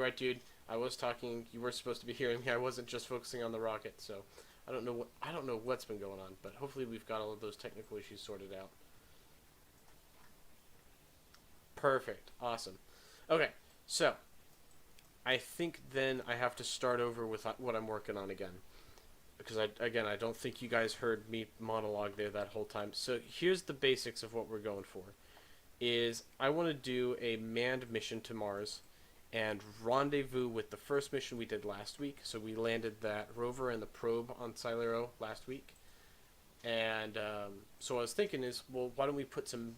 Right, dude. I was talking. You were supposed to be hearing me. I wasn't just focusing on the rocket, so I don't know what's been going on, but hopefully we've got all of those technical issues sorted out. Perfect. Awesome. Okay. So, I think then I have to start over with what I'm working on again. Because I don't think you guys heard me monologue there that whole time. So, here's the basics of what we're going for. Is I want to do a manned mission to Mars and rendezvous with the first mission we did last week. So we landed that rover and the probe on Cylero last week. And so what I was thinking is, well, why don't we put some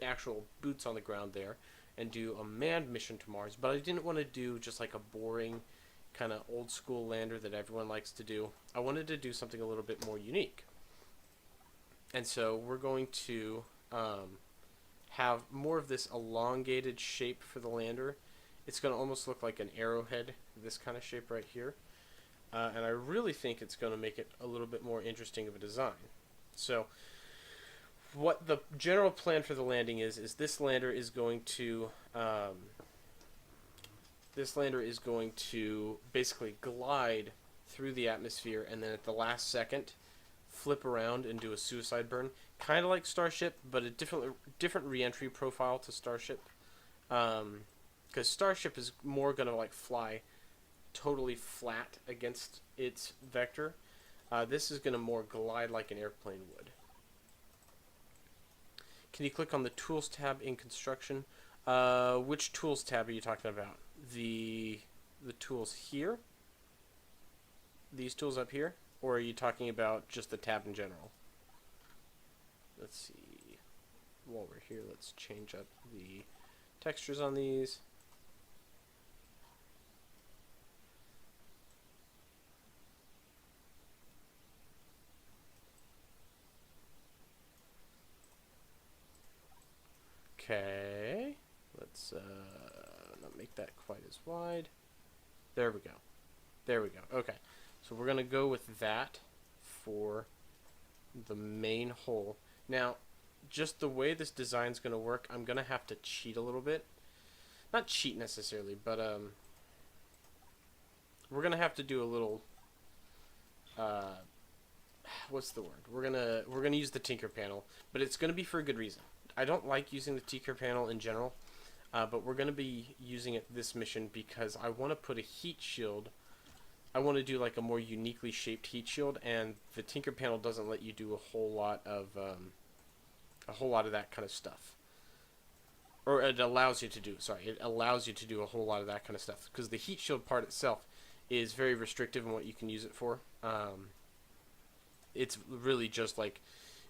actual boots on the ground there and do a manned mission to Mars? But I didn't want to do just like a boring kind of old school lander that everyone likes to do. I wanted to do something a little bit more unique. And so we're going to have more of this elongated shape for the lander. It's going to almost look like an arrowhead, this kind of shape right here. And I really think it's going to make it a little bit more interesting of a design. So what the general plan for the landing is this lander is going to basically glide through the atmosphere and then at the last second flip around and do a suicide burn, kind of like Starship, but a different re-entry profile to Starship. Because Starship is more going to like fly totally flat against its vector. This is going to more glide like an airplane would. Can you click on the Tools tab in Construction? Which Tools tab are you talking about? The tools here? These tools up here? Or are you talking about just the tab in general? Let's see. While we're here, let's change up the textures on these. Okay, let's not make that quite as wide. There we go. There we go. Okay, so we're going to go with that for the main hole. Now, just the way this design is going to work, I'm going to have to cheat a little bit. Not cheat necessarily, but we're going to have to do a little what's the word? We're going to use the Tinker panel, but it's going to be for a good reason. I don't like using the Tinker panel in general, but we're going to be using it this mission because I want to put a heat shield. I want to do like a more uniquely shaped heat shield, and the Tinker panel doesn't let you do a whole lot of that kind of stuff. Or it allows you to do. Sorry, it allows you to do a whole lot of that kind of stuff because the heat shield part itself is very restrictive in what you can use it for. It's really just like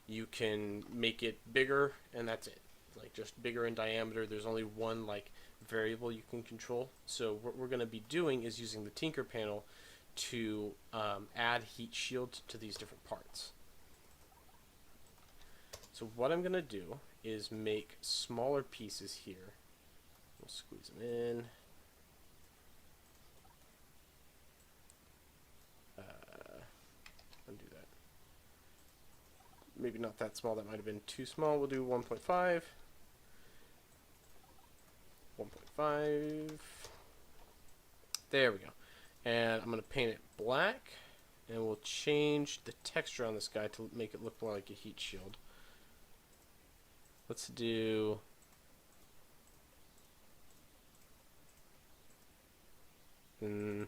you can make it bigger and that's it, like just bigger in diameter. There's only one like variable you can control. So what we're going to be doing is using the Tinker panel to add heat shield to these different parts. So what I'm going to do is make smaller pieces here. We'll squeeze them in. Undo that. Maybe not that small, that might have been too small. We'll do 1.5. 1.5. There we go. And I'm going to paint it black, and we'll change the texture on this guy to make it look more like a heat shield. Let's do maybe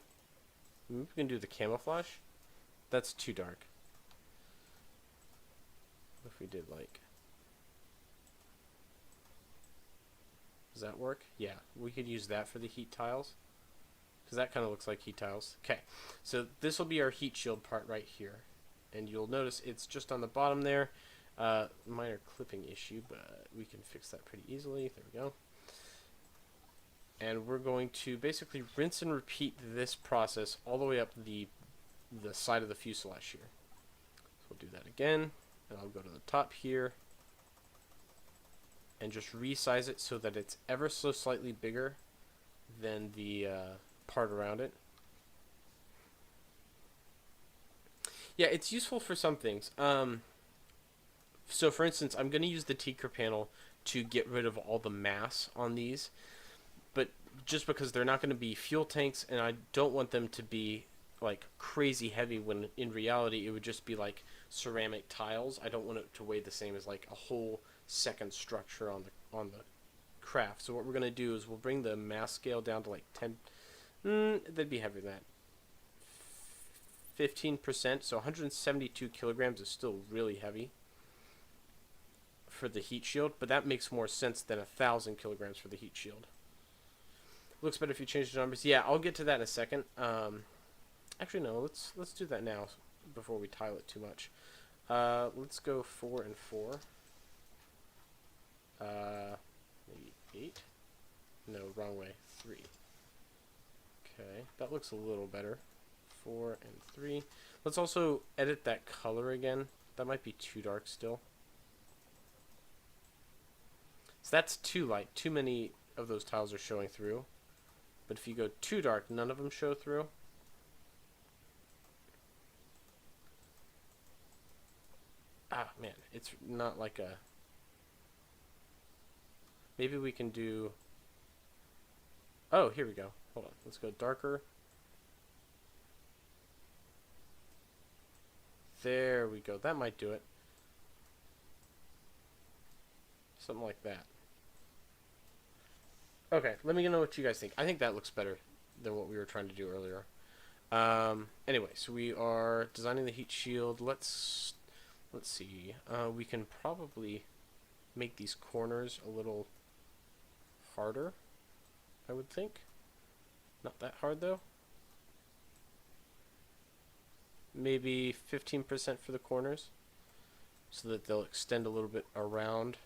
we can do the camouflage. That's too dark. What if we did like, does that work? Yeah, we could use that for the heat tiles because that kind of looks like heat tiles. Okay, so this will be our heat shield part right here, and you'll notice it's just on the bottom there. Minor clipping issue, but we can fix that pretty easily. There we go. And we're going to basically rinse and repeat this process all the way up the side of the fuselage here. So we'll do that again, and I'll go to the top here and just resize it so that it's ever so slightly bigger than the part around it. Yeah, it's useful for some things. So for instance, I'm going to use the Tinker panel to get rid of all the mass on these. But just because they're not going to be fuel tanks, and I don't want them to be like crazy heavy when in reality it would just be like ceramic tiles. I don't want it to weigh the same as like a whole second structure on the craft. So what we're going to do is we'll bring the mass scale down to like 10. That'd be heavier than that. 15%, so 172 kilograms is still really heavy for the heat shield, but that makes more sense than 1,000 kilograms for the heat shield. Looks better if you change the numbers. Yeah, I'll get to that in a second. Actually, no, let's do that now before we tile it too much. Let's go 4 and 4. Maybe 8. No, wrong way. 3. Okay, that looks a little better. 4 and 3. Let's also edit that color again. That might be too dark still. So that's too light. Too many of those tiles are showing through. But if you go too dark, none of them show through. Ah, man, it's not like a... Maybe we can do... Oh, here we go. Hold on. Let's go darker. There we go. That might do it. Something like that. Okay, let me know what you guys think. I think that looks better than what we were trying to do earlier. Anyway, so we are designing the heat shield. Let's see. We can probably make these corners a little harder, I would think. Not that hard, though. Maybe 15% for the corners, so that they'll extend a little bit around.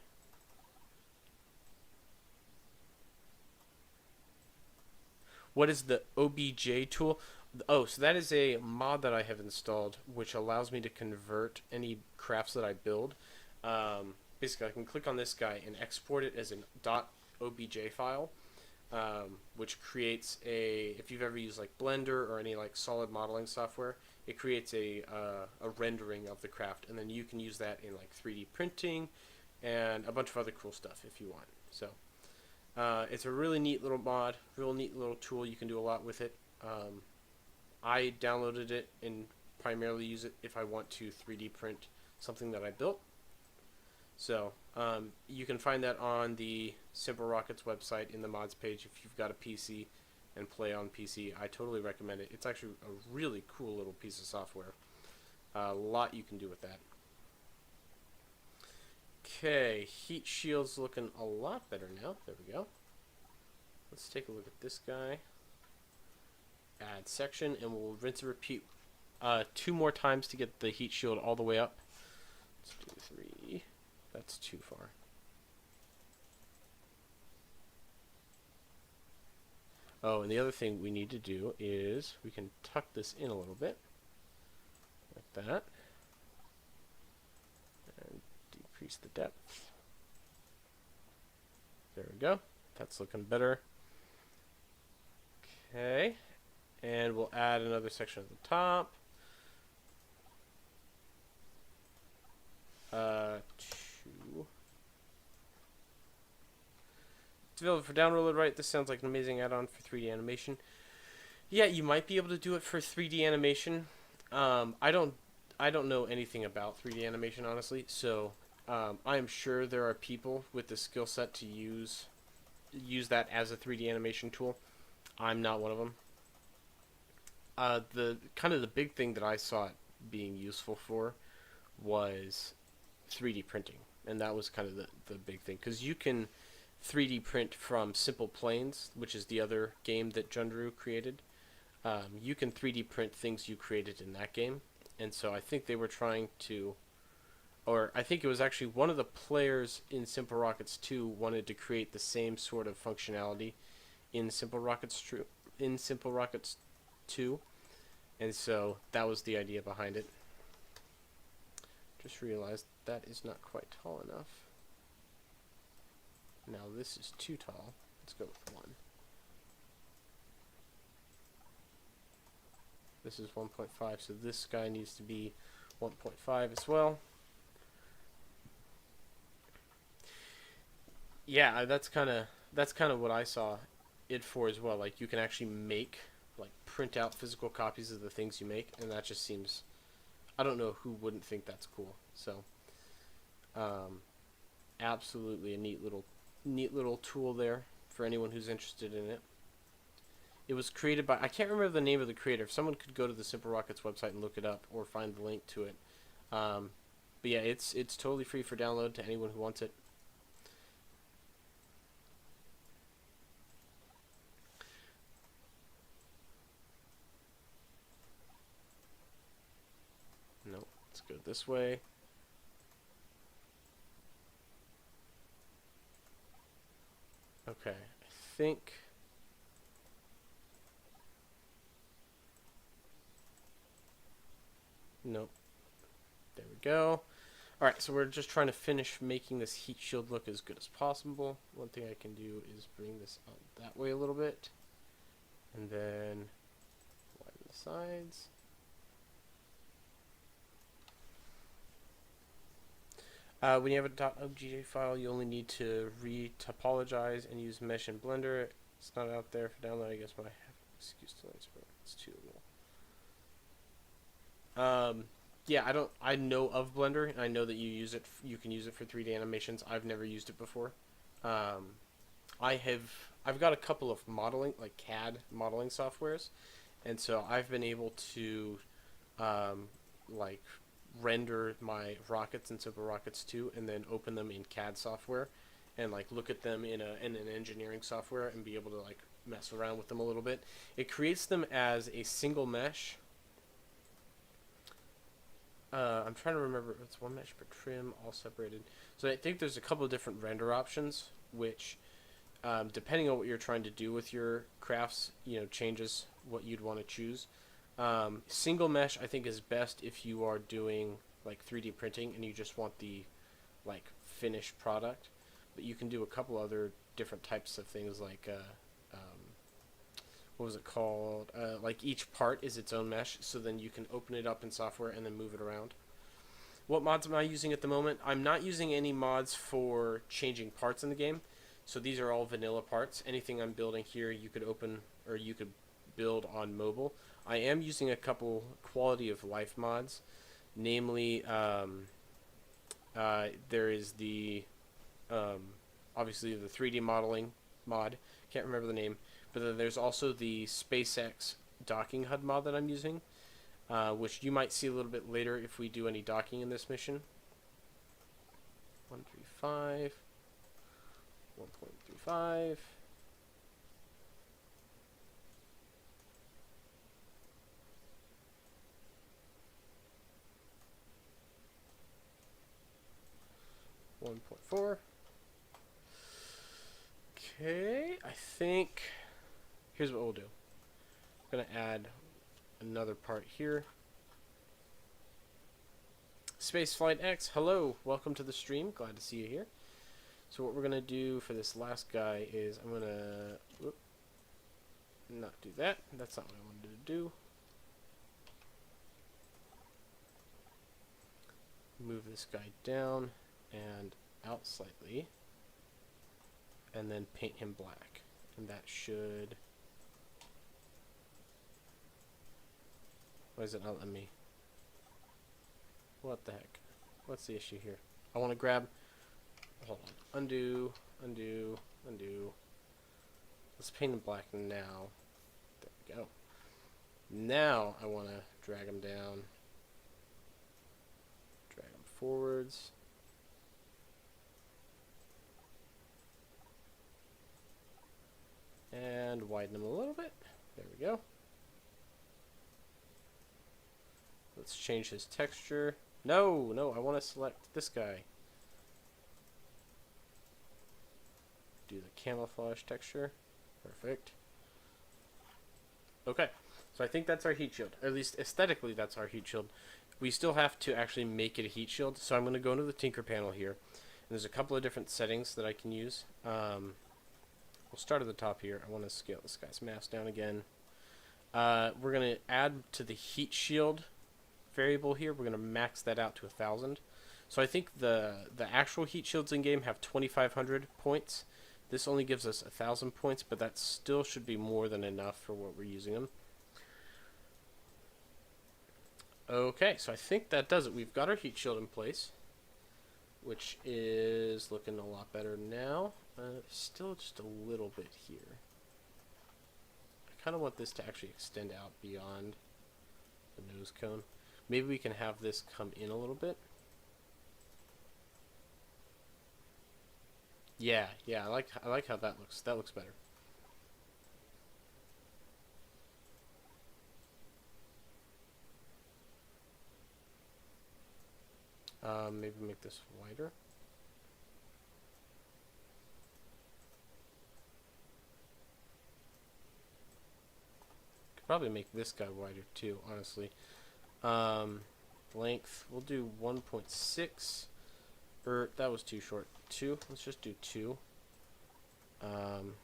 What is the OBJ tool? Oh, so that is a mod that I have installed, which allows me to convert any crafts that I build. Basically, I can click on this guy and export it as a .obj file, which creates a, if you've ever used like Blender or any like solid modeling software, it creates a rendering of the craft, and then you can use that in like 3D printing and a bunch of other cool stuff if you want. So it's a really neat little mod, real neat little tool. You can do a lot with it. I downloaded it and primarily use it if I want to 3D print something that I built. So you can find that on the SimpleRockets website in the mods page if you've got a PC and play on PC. I totally recommend it. It's actually a really cool little piece of software. A lot you can do with that. Okay, heat shield's looking a lot better now. There we go. Let's take a look at this guy. Add section, and we'll rinse and repeat 2 more times to get the heat shield all the way up. Let's do 3. That's too far. Oh, and the other thing we need to do is we can tuck this in a little bit, like that, and decrease the depth. There we go. That's looking better. Okay, and we'll add another section at the top. 2. Developed for downroller, right? This sounds like an amazing add-on for 3D animation. Yeah, you might be able to do it for 3D animation. I don't know anything about 3D animation, honestly. So I am sure there are people with the skill set to use that as a 3D animation tool. I'm not one of them. The big thing that I saw it being useful for was 3D printing, and that was kind of the big thing, because you can 3D print from Simple Planes, which is the other game that Jundrew created. You can 3D print things you created in that game, and so I think they were trying to, or I think it was actually one of the players in SimpleRockets 2 wanted to create the same sort of functionality in SimpleRockets 2, and so that was the idea behind it. Just realized that is not quite tall enough. Now this is too tall. Let's go with 1. This is 1.5, so this guy needs to be 1.5 as well. Yeah, that's kind of what I saw it for as well. Like you can actually make, like, print out physical copies of the things you make, and that just seems, I don't know who wouldn't think that's cool. So, um, absolutely a neat little tool there for anyone who's interested in it. It was created by, I can't remember the name of the creator. If someone could go to the SimpleRockets website and look it up or find the link to it. Um, but yeah, it's totally free for download to anyone who wants it. No, let's go this way. Okay, I think. Nope. There we go. Alright, so we're just trying to finish making this heat shield look as good as possible. One thing I can do is bring this out that way a little bit. And then widen the sides. When you have a .obj file, you only need to re-topologize and use Mesh in Blender. It's not out there for download, I guess, but I have an excuse to learn, but it's too little. Yeah, I know of Blender, and I know that you can use it for 3D animations. I've never used it before. I've got a couple of modeling, like CAD modeling softwares, and so I've been able to, like, render my rockets in SimpleRockets 2 and then open them in CAD software and like look at them in an engineering software and be able to like mess around with them a little bit. It creates them as a single mesh. I'm trying to remember if it's one mesh per trim, all separated. So I think there's a couple of different render options, which depending on what you're trying to do with your crafts, changes what you'd want to choose. Single mesh I think is best if you are doing like 3D printing and you just want the like finished product, but you can do a couple other different types of things like what was it called, like each part is its own mesh, so then you can open it up in software and then move it around. What mods am I using at the moment? I'm not using any mods for changing parts in the game, so these are all vanilla parts. Anything I'm building here you could open or you could build on mobile. I am using a couple quality of life mods, namely there is the obviously the 3D modeling mod, can't remember the name, but then there's also the SpaceX docking HUD mod that I'm using, which you might see a little bit later if we do any docking in this mission. 1.35 1.35. .4. Okay, I think here's what we'll do. I'm gonna add another part here. Spaceflight X, hello, welcome to the stream. Glad to see you here. So what we're gonna do for this last guy is I'm gonna not do that. That's not what I wanted to do. Move this guy down and out slightly, and then paint him black, and that should, why is it not letting me, what the heck, what's the issue here? I want to grab, hold on, undo, undo, undo, let's paint him black now, there we go. Now I want to drag him down, drag him forwards, and widen them a little bit. There we go. Let's change his texture. No, I want to select this guy. Do the camouflage texture. Perfect. Okay, so I think that's our heat shield. Or at least aesthetically that's our heat shield. We still have to actually make it a heat shield, so I'm going to go into the Tinker panel here. And there's a couple of different settings that I can use. We'll start at the top here. I want to scale this guy's mass down again. We're going to add to the heat shield variable here. We're going to max that out to 1,000. So I think the actual heat shields in game have 2,500 points. This only gives us 1,000 points, but that still should be more than enough for what we're using them. Okay, so I think that does it. We've got our heat shield in place, which is looking a lot better now. Still just a little bit here. I kind of want this to actually extend out beyond the nose cone. Maybe we can have this come in a little bit. Yeah, I like how that looks. That looks better. Maybe make this wider. Could probably make this guy wider too, honestly. Length, we'll do 1.6. That was too short. 2. Let's just do 2. And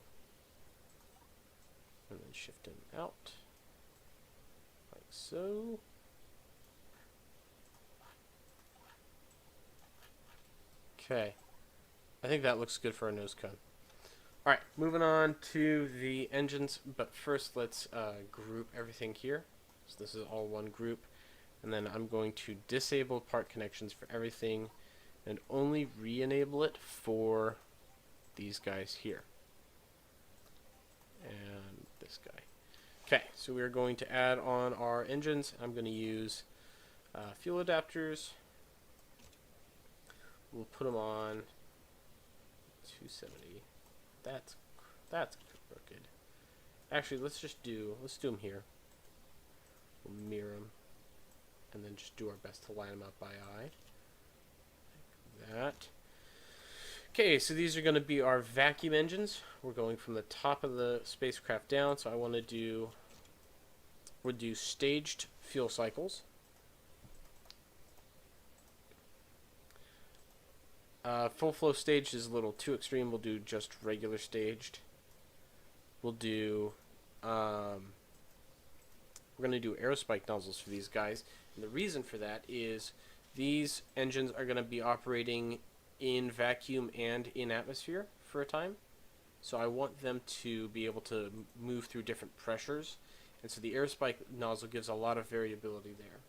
then shift him out like so. Okay, I think that looks good for our nose cone. Alright, moving on to the engines, but first let's group everything here. So this is all one group, and then I'm going to disable part connections for everything and only re-enable it for these guys here. And this guy. Okay, so we're going to add on our engines. I'm going to use fuel adapters. We'll put them on 270. That's crooked. Actually, let's do them here. We'll mirror them, and then just do our best to line them up by eye. Like that. Okay, so these are going to be our vacuum engines. We're going from the top of the spacecraft down. So I want to we'll do staged fuel cycles. Full flow staged is a little too extreme. We'll do just regular staged. We'll do, we're going to do aerospike nozzles for these guys. And the reason for that is these engines are going to be operating in vacuum and in atmosphere for a time. So I want them to be able to move through different pressures. And so the aerospike nozzle gives a lot of variability there.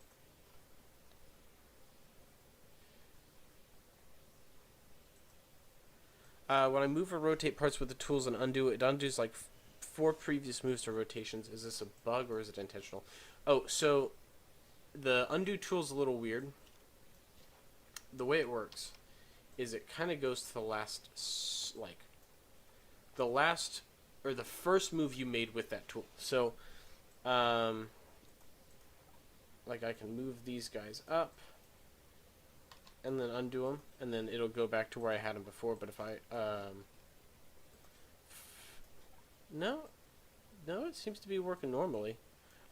When I move or rotate parts with the tools and undo, it undoes like 4 previous moves or rotations. Is this a bug or is it intentional? Oh, so the undo tool is a little weird. The way it works is it kind of goes to the last, the first move you made with that tool. So, like I can move these guys up and then undo them, and then it'll go back to where I had them before. But if I, no, it seems to be working normally.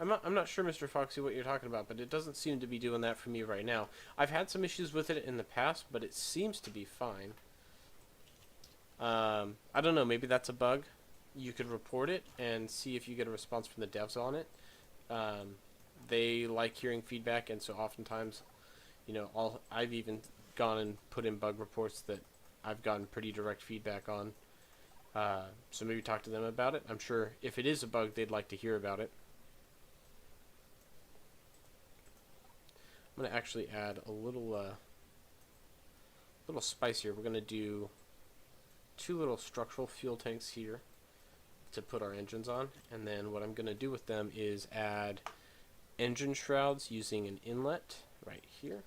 I'm not sure, Mr. Foxy, what you're talking about, but it doesn't seem to be doing that for me right now. I've had some issues with it in the past, but it seems to be fine. I don't know, maybe that's a bug. You could report it and see if you get a response from the devs on it. They like hearing feedback, and so oftentimes, you know, I've even gone and put in bug reports that I've gotten pretty direct feedback on. So maybe talk to them about it. I'm sure if it is a bug, they'd like to hear about it. I'm going to actually add a little spice here. We're going to do 2 little structural fuel tanks here to put our engines on, and then what I'm going to do with them is add engine shrouds using an inlet right here.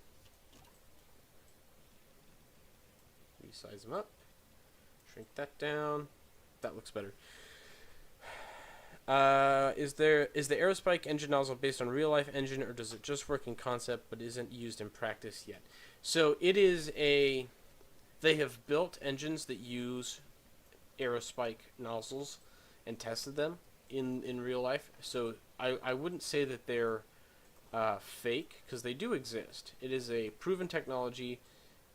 Resize them up, shrink that down. That looks better. Is the aerospike engine nozzle based on real life engine, or does it just work in concept but isn't used in practice yet? So it is they have built engines that use aerospike nozzles and tested them in real life. So I wouldn't say that they're fake, because they do exist. It is a proven technology.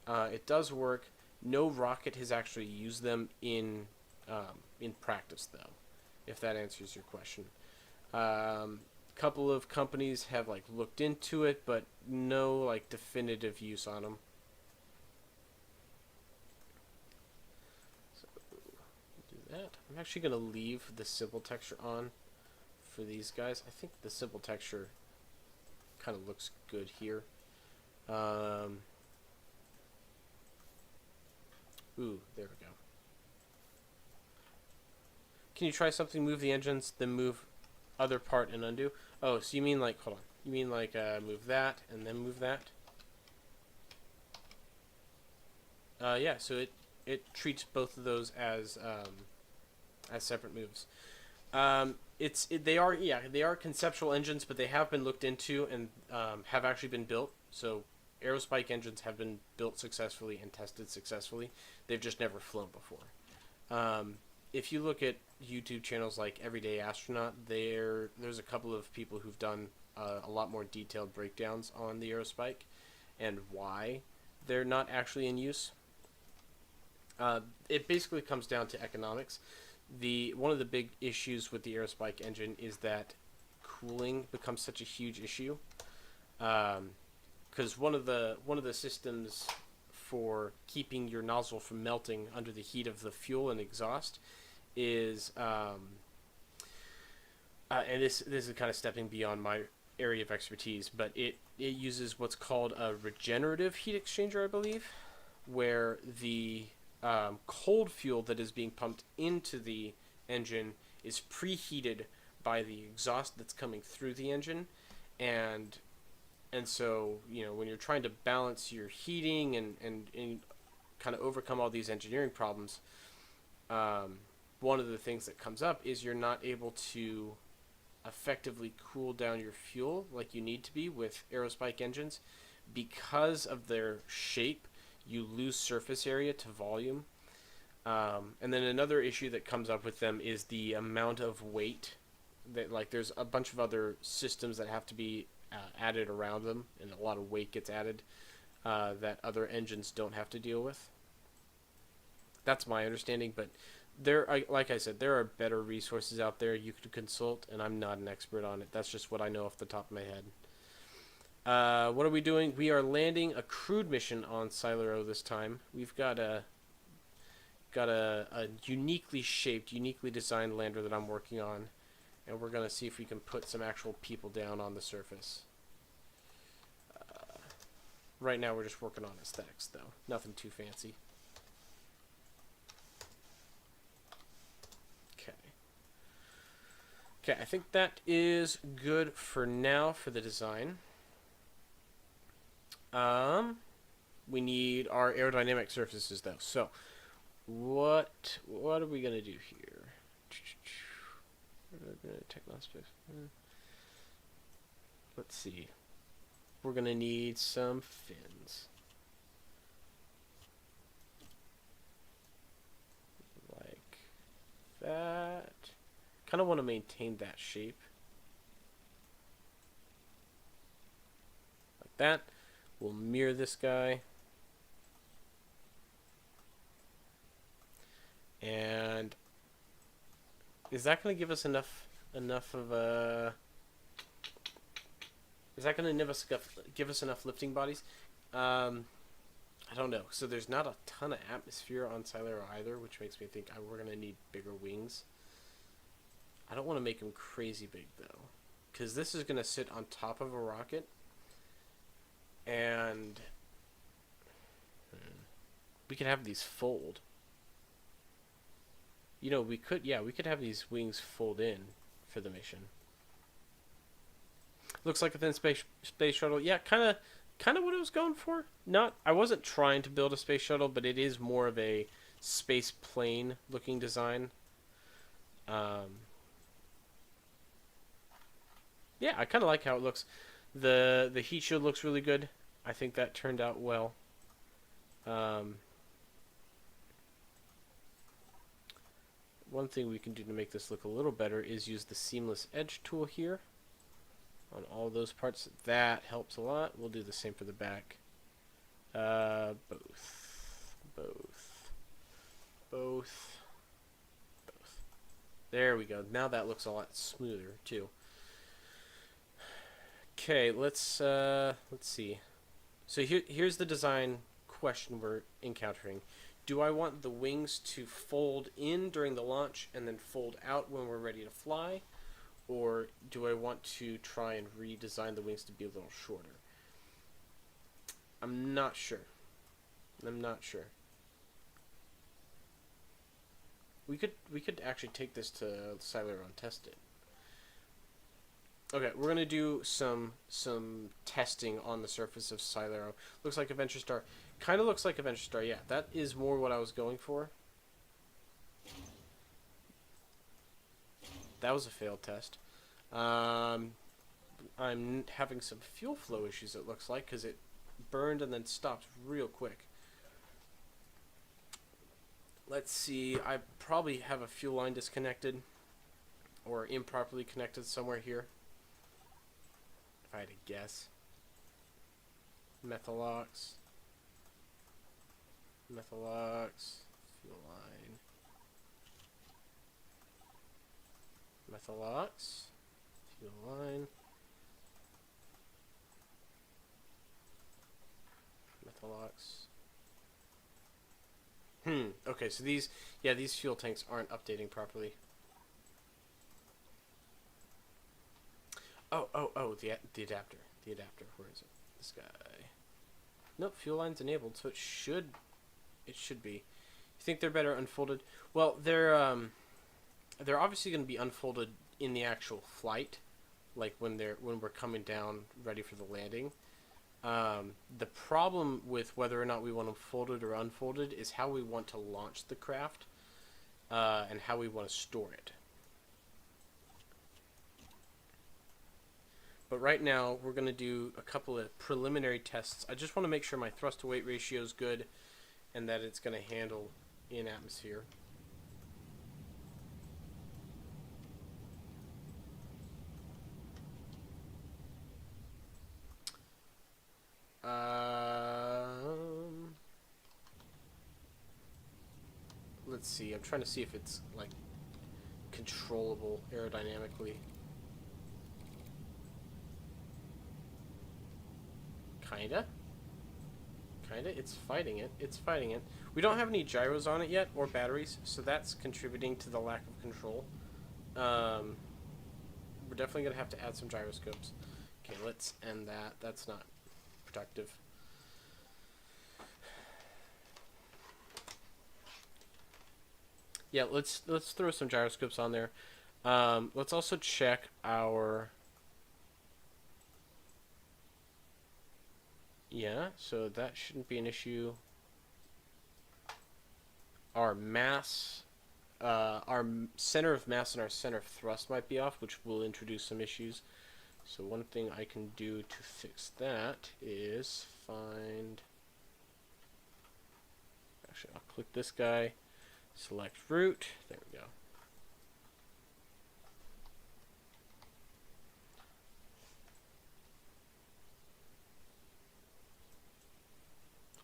It does work. No rocket has actually used them in practice, though, if that answers your question. Couple of companies have looked into it, but no definitive use on them. So that. I'm actually going to leave the simple texture on for these guys. I think the simple texture kind of looks good here. Ooh, there we go. Can you try something? Move the engines, then move other part and undo? Oh, so you mean like, hold on. You mean like move that and then move that? Yeah, so it treats both of those as separate moves. They are conceptual engines, but they have been looked into and have actually been built. So aerospike engines have been built successfully and tested successfully. They've just never flown before. If you look at YouTube channels like Everyday Astronaut, there's a couple of people who've done a lot more detailed breakdowns on the aerospike and why they're not actually in use. It basically comes down to economics. One of the big issues with the aerospike engine is that cooling becomes such a huge issue. Because one of the systems for keeping your nozzle from melting under the heat of the fuel and exhaust is, and this is kind of stepping beyond my area of expertise, but it uses what's called a regenerative heat exchanger, I believe, where the cold fuel that is being pumped into the engine is preheated by the exhaust that's coming through the engine, and so, you know, when you're trying to balance your heating and kind of overcome all these engineering problems, one of the things that comes up is you're not able to effectively cool down your fuel like you need to be with aerospike engines. Because of their shape, you lose surface area to volume. And then another issue that comes up with them is the amount of weight. That, like, there's a bunch of other systems that have to be added around them, and a lot of weight gets added that other engines don't have to deal with. That's my understanding, but like I said, there are better resources out there you could consult, and I'm not an expert on it. That's just what I know off the top of my head. What are we doing? We are landing a crewed mission on Cylero this time. We've got a uniquely shaped, uniquely designed lander that I'm working on, and we're going to see if we can put some actual people down on the surface. Right now we're just working on aesthetics, though. Nothing too fancy. Okay, I think that is good for now for the design. We need our aerodynamic surfaces, though. So, what are we gonna do here? Let's see. We're gonna need some fins. Like that. Kind of want to maintain that shape. Like that. We'll mirror this guy. And is that going to give us enough of a... Is that going to give us enough lifting bodies? I don't know. So there's not a ton of atmosphere on Cylero either, which makes me think we're going to need bigger wings. I don't want to make them crazy big, though, because this is going to sit on top of a rocket, and we could have these fold. You know, we could have these wings fold in for the mission. Looks like a thin space shuttle. Yeah, kind of what I was going for. I wasn't trying to build a space shuttle, but it is more of a space plane looking design. Yeah, I kind of like how it looks. The heat shield looks really good. I think that turned out well. One thing we can do to make this look a little better is use the seamless edge tool here on all those parts. That helps a lot. We'll do the same for the back. Both. There we go. Now that looks a lot smoother too. Okay, let's see. So here's the design question we're encountering. do I want the wings to fold in during the launch and then fold out when we're ready to fly? Or do I want to try and redesign the wings to be a little shorter? I'm not sure. I'm not sure. We could actually take this to Cylero and test it. Okay, we're gonna do some testing on the surface of Cylero. Looks like a Venture Star. Kind of looks like a Venture Star. Yeah, that is more what I was going for. That was a failed test. I'm having some fuel flow issues, it looks like, because it burned and then stopped real quick. Let's see, I probably have a fuel line disconnected or improperly connected somewhere here, if I had to guess. Methalox, fuel line, Methalox, fuel line, Methalox. Okay, so these fuel tanks aren't updating properly. Oh, the adapter. The adapter, where is it? This guy. Nope, fuel line's enabled, so it should be. You think they're better unfolded? Well, they're obviously going to be unfolded in the actual flight, like when we're coming down ready for the landing. The problem with whether or not we want them folded or unfolded is how we want to launch the craft, and how we want to store it. But right now, we're going to do a couple of preliminary tests. I just want to make sure my thrust to weight ratio is good and that it's going to handle in atmosphere. Let's see. I'm trying to see if it's like controllable aerodynamically. Kinda. It's fighting it. We don't have any gyros on it yet, or batteries, so that's contributing to the lack of control. We're definitely going to have to add some gyroscopes. Okay, let's end that. That's not productive. Yeah, let's throw some gyroscopes on there. Let's also check our... Yeah, so that shouldn't be an issue. Our mass, our center of mass and our center of thrust might be off, which will introduce some issues. So one thing I can do to fix that is find... Actually, I'll click this guy, select route, there we go.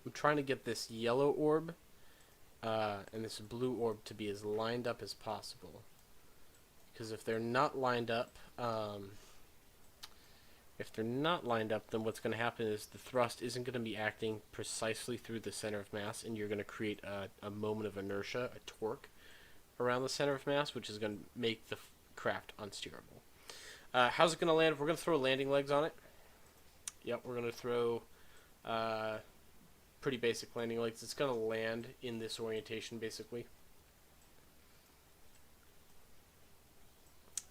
I'm trying to get this yellow orb and this blue orb to be as lined up as possible. Because if they're not lined up, then what's going to happen is the thrust isn't going to be acting precisely through the center of mass, and you're going to create a moment of inertia, a torque, around the center of mass, which is going to make the craft unsteerable. How's it going to land? We're going to throw landing legs on it. Yep, we're going to throw... pretty basic landing legs. It's going to land in this orientation, basically.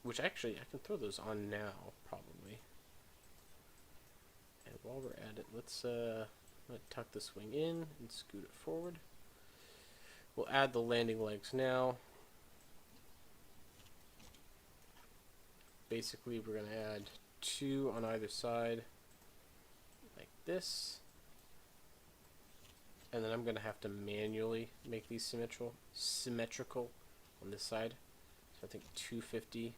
Which actually, I can throw those on now, probably. And while we're at it, let's tuck this wing in and scoot it forward. We'll add the landing legs now. Basically, we're going to add 2 on either side, like this. And then I'm going to have to manually make these symmetrical on this side. So I think 250.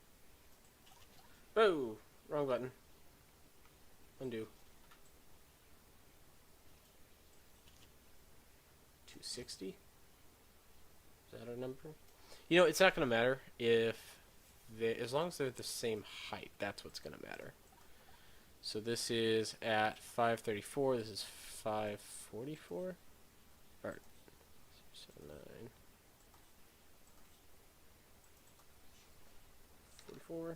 Oh, wrong button. Undo. 260. Is that our number? You know, it's not going to matter as long as they're the same height. That's what's going to matter. So this is at 534. This is 544. Or 79, 44.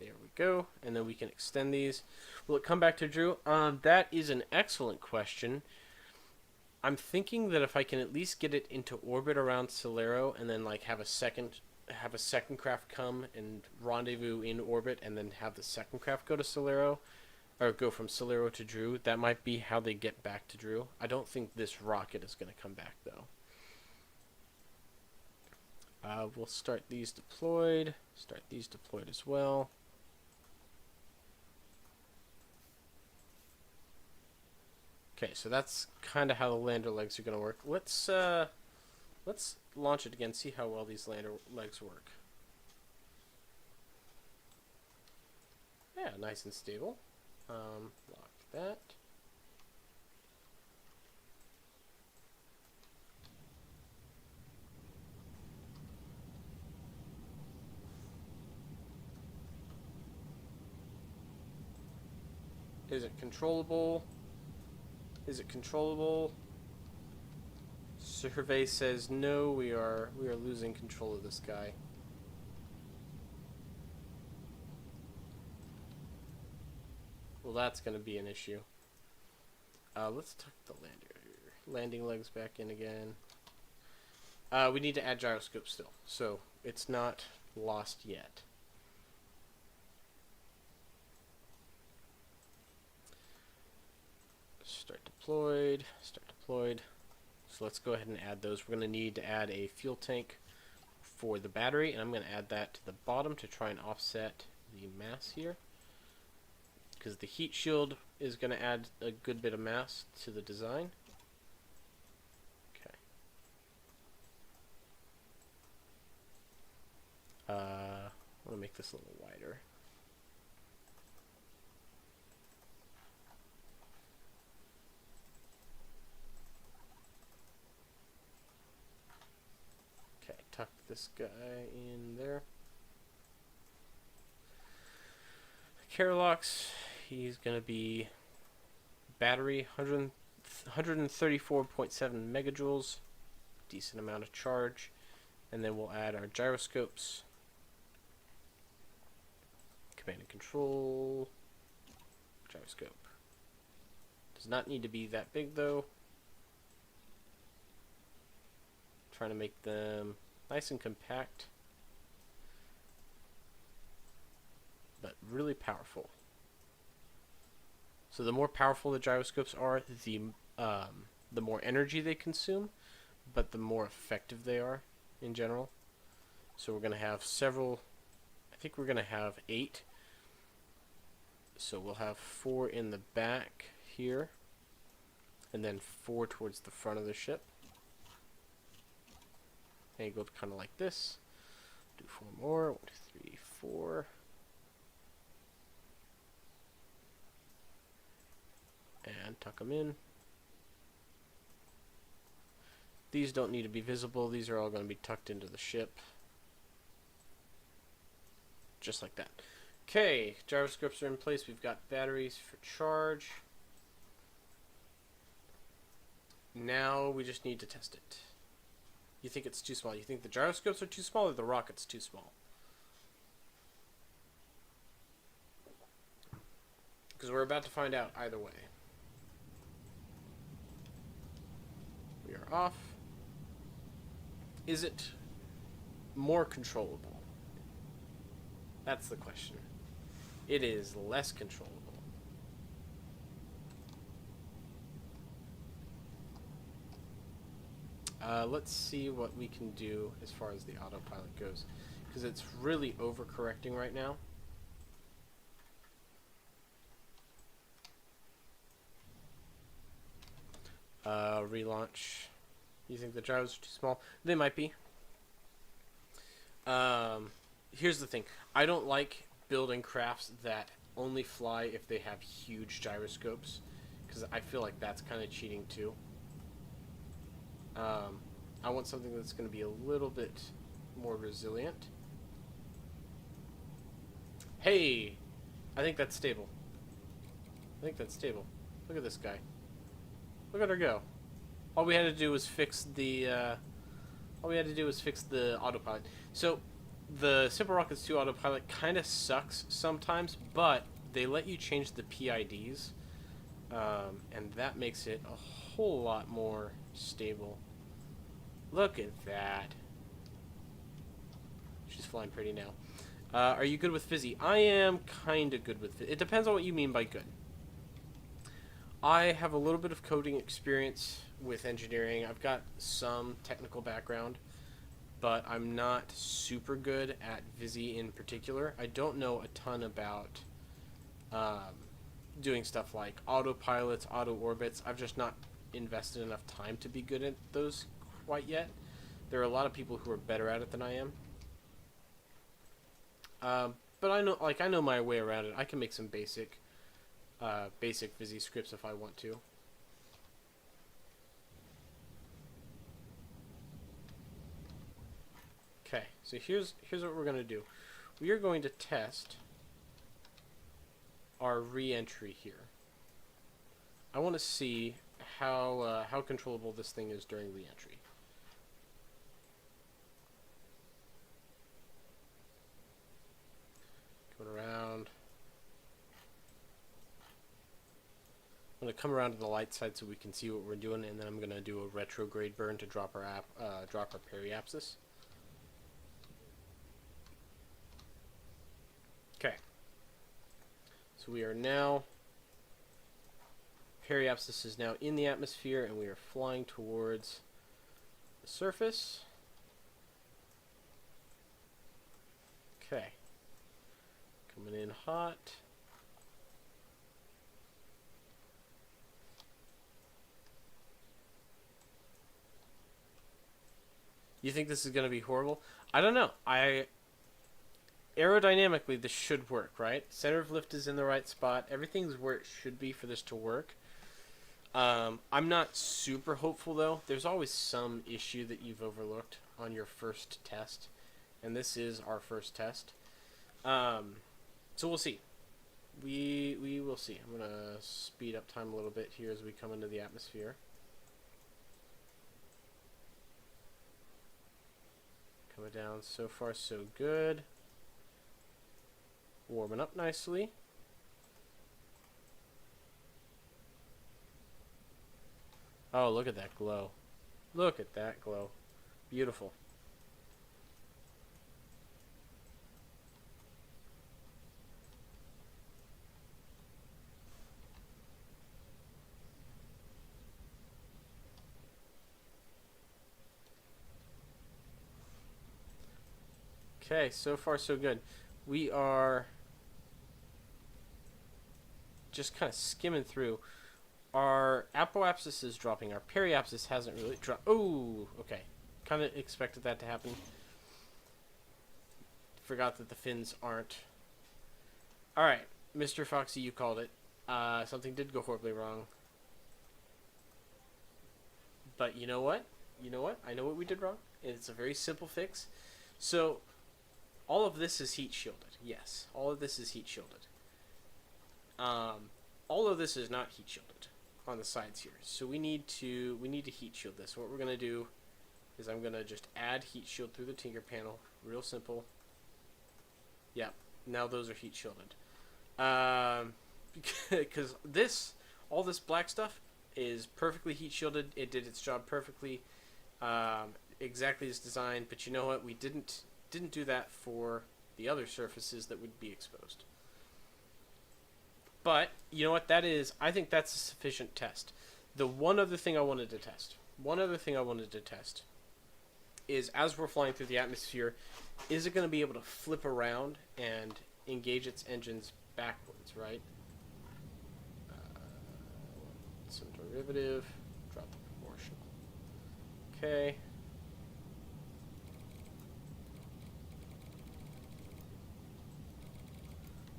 There we go. And then we can extend these. Will it come back to Drew? That is an excellent question. I'm thinking that if I can at least get it into orbit around Cylero and then like have a second craft come and rendezvous in orbit and then have the second craft go to Cylero or go from Cylero to Drew, that might be how they get back to Drew. I don't think this rocket is going to come back though. We'll start these deployed. Start these deployed as well. Okay, so that's kind of how the lander legs are going to work. Let's launch it again, see how well these lander legs work. Yeah, nice and stable. Lock that. Is it controllable? Is it controllable? Survey says no, we are losing control of this guy. Well, that's going to be an issue. Let's tuck the landing legs back in again. We need to add gyroscope still, so it's not lost yet. Start deployed, start deployed. So let's go ahead and add those. We're going to need to add a fuel tank for the battery, and I'm going to add that to the bottom to try and offset the mass here. Because the heat shield is going to add a good bit of mass to the design. Okay. I want to make this a little wider. Okay, tuck this guy in there. Carolox, he's going to be battery 134.7 megajoules, decent amount of charge, and then we'll add our gyroscopes, command and control, gyroscope. Does not need to be that big though. Trying to make them nice and compact, but really powerful. So the more powerful the gyroscopes are, the more energy they consume, but the more effective they are in general. So we're going to have several, I think we're going to have 8. So we'll have 4 in the back here, and then 4 towards the front of the ship. Angled kind of like this. Do 4 more. 1, 2, 3, 4. And tuck them in. These don't need to be visible. These are all going to be tucked into the ship. Just like that. Okay, gyroscopes are in place. We've got batteries for charge. Now we just need to test it. You think it's too small? You think the gyroscopes are too small or the rocket's too small? Because we're about to find out either way. We are off. Is it more controllable? That's the question. It is less controllable. Let's see what we can do as far as the autopilot goes, because it's really overcorrecting right now. Relaunch. You think the gyros are too small? They might be. Here's the thing. I don't like building crafts that only fly if they have huge gyroscopes, because I feel like that's kind of cheating too. I want something that's going to be a little bit more resilient. Hey! I think that's stable. I think that's stable. Look at this guy. Look at her go. All we had to do was fix the autopilot. So the SimpleRockets 2 autopilot kind of sucks sometimes, but they let you change the PIDs, and that makes it a whole lot more stable. Look at that. She's flying pretty now. Are you good with Fizzy? I am kind of good with Fizzy. It depends on what you mean by good. I have a little bit of coding experience with engineering. I've got some technical background, but I'm not super good at Vizzy in particular. I don't know a ton about doing stuff like autopilots, auto orbits. I've just not invested enough time to be good at those quite yet. There are a lot of people who are better at it than I am. But I know my way around it. I can make some basic Vizzy scripts if I want to. Okay, so here's what we're gonna do. We are going to test our re-entry here. I want to see how controllable this thing is during re-entry. Going around. I'm going to come around to the light side so we can see what we're doing, and then I'm going to do a retrograde burn to drop our periapsis. Okay. So we are now, periapsis is now in the atmosphere, and we are flying towards the surface. Okay. Coming in hot. You think this is going to be horrible? I don't know. Aerodynamically, this should work, right? Center of lift is in the right spot. Everything's where it should be for this to work. I'm not super hopeful, though. There's always some issue that you've overlooked on your first test. And this is our first test. So we'll see. We will see. I'm going to speed up time a little bit here as we come into the atmosphere. Coming down, so far so good. Warming up nicely. Oh, look at that glow. Look at that glow. Beautiful. Okay, so far so good. We are just kind of skimming through. Our apoapsis is dropping. Our periapsis hasn't really dropped. Oh, okay. Kind of expected that to happen. Forgot that the fins aren't. Alright, Mr. Foxy, you called it. Something did go horribly wrong. But you know what? You know what? I know what we did wrong. It's a very simple fix. So, all of this is heat shielded. Yes, all of this is heat shielded. All of this is not heat shielded on the sides here. So we need to heat shield this. So what we're gonna do is I'm gonna just add heat shield through the Tinker panel. Real simple. Yeah, now those are heat shielded. Because all this black stuff is perfectly heat shielded. It did its job perfectly, exactly as designed. But you know what? We didn't do that for the other surfaces that would be exposed. But you know what? I think that's a sufficient test. The one other thing I wanted to test is, as we're flying through the atmosphere, is it going to be able to flip around and engage its engines backwards, right? Some derivative, drop the proportional. Okay.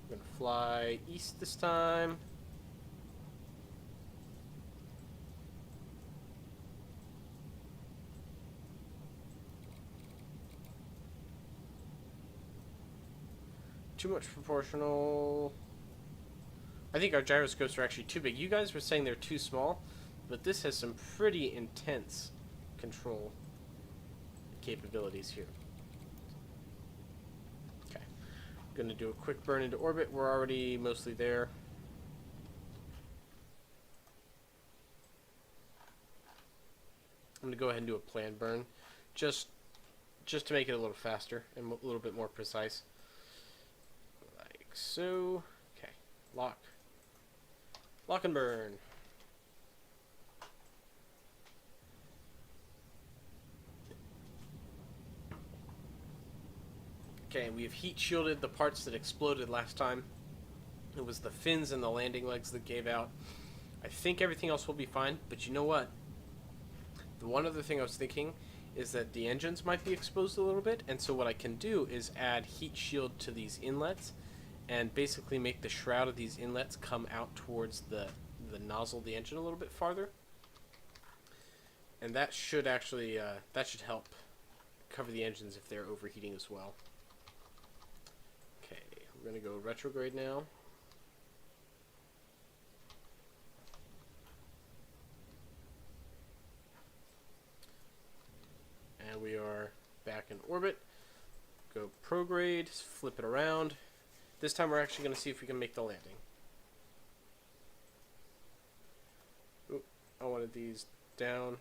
We're going to fly east this time. Too much proportional. I think our gyroscopes are actually too big. You guys were saying they're too small, but this has some pretty intense control capabilities here. Okay, going to do a quick burn into orbit. We're already mostly there. I'm going to go ahead and do a planned burn, just to make it a little faster and a little bit more precise. Like so. Okay, lock and burn. Okay, we have heat shielded the parts that exploded last time. It was the fins and the landing legs that gave out. I think everything else will be fine, but you know what? The one other thing I was thinking is that the engines might be exposed a little bit, and so what I can do is add heat shield to these inlets and basically make the shroud of these inlets come out towards the nozzle of the engine a little bit farther. And that should actually, that should help cover the engines if they're overheating as well. Okay, we're going to go retrograde now. And we are back in orbit. Go prograde, flip it around. This time we're actually going to see if we can make the landing. Oop, I wanted these down.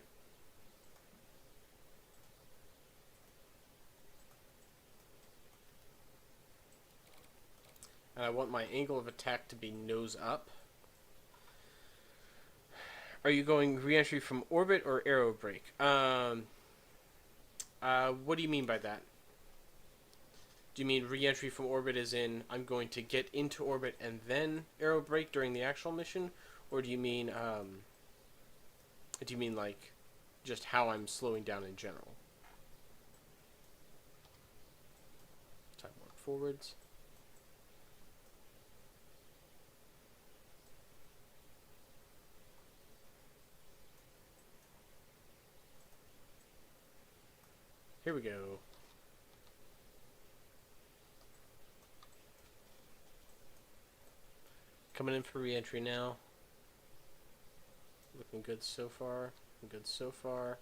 And I want my angle of attack to be nose up. Are you going re-entry from orbit or aero brake? What do you mean by that? Do you mean re-entry from orbit as in I'm going to get into orbit and then aero brake during the actual mission? Or do you mean like just how I'm slowing down in general? Type mark forwards. Here we go. Coming in for re-entry now. Looking good so far. Good so far.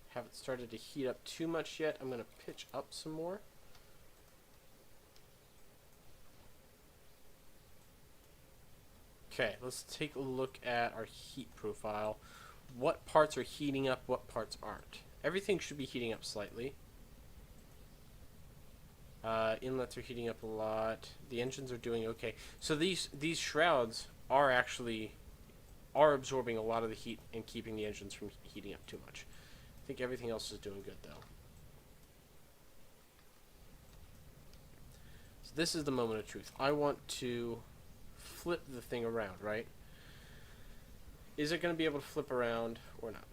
Haven't started to heat up too much yet. I'm going to pitch up some more. Okay, let's take a look at our heat profile. What parts are heating up, what parts aren't? Everything should be heating up slightly. Inlets are heating up a lot. The engines are doing okay. So these shrouds are actually absorbing a lot of the heat and keeping the engines from heating up too much. I think everything else is doing good though. So this is the moment of truth. I want to flip the thing around, right? Is it going to be able to flip around or not?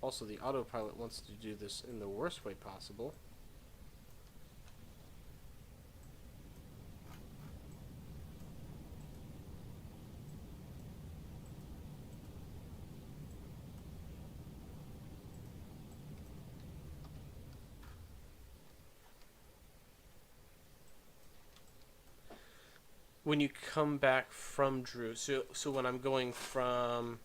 Also, the autopilot wants to do this in the worst way possible. When you come back from Drew, so when I'm going from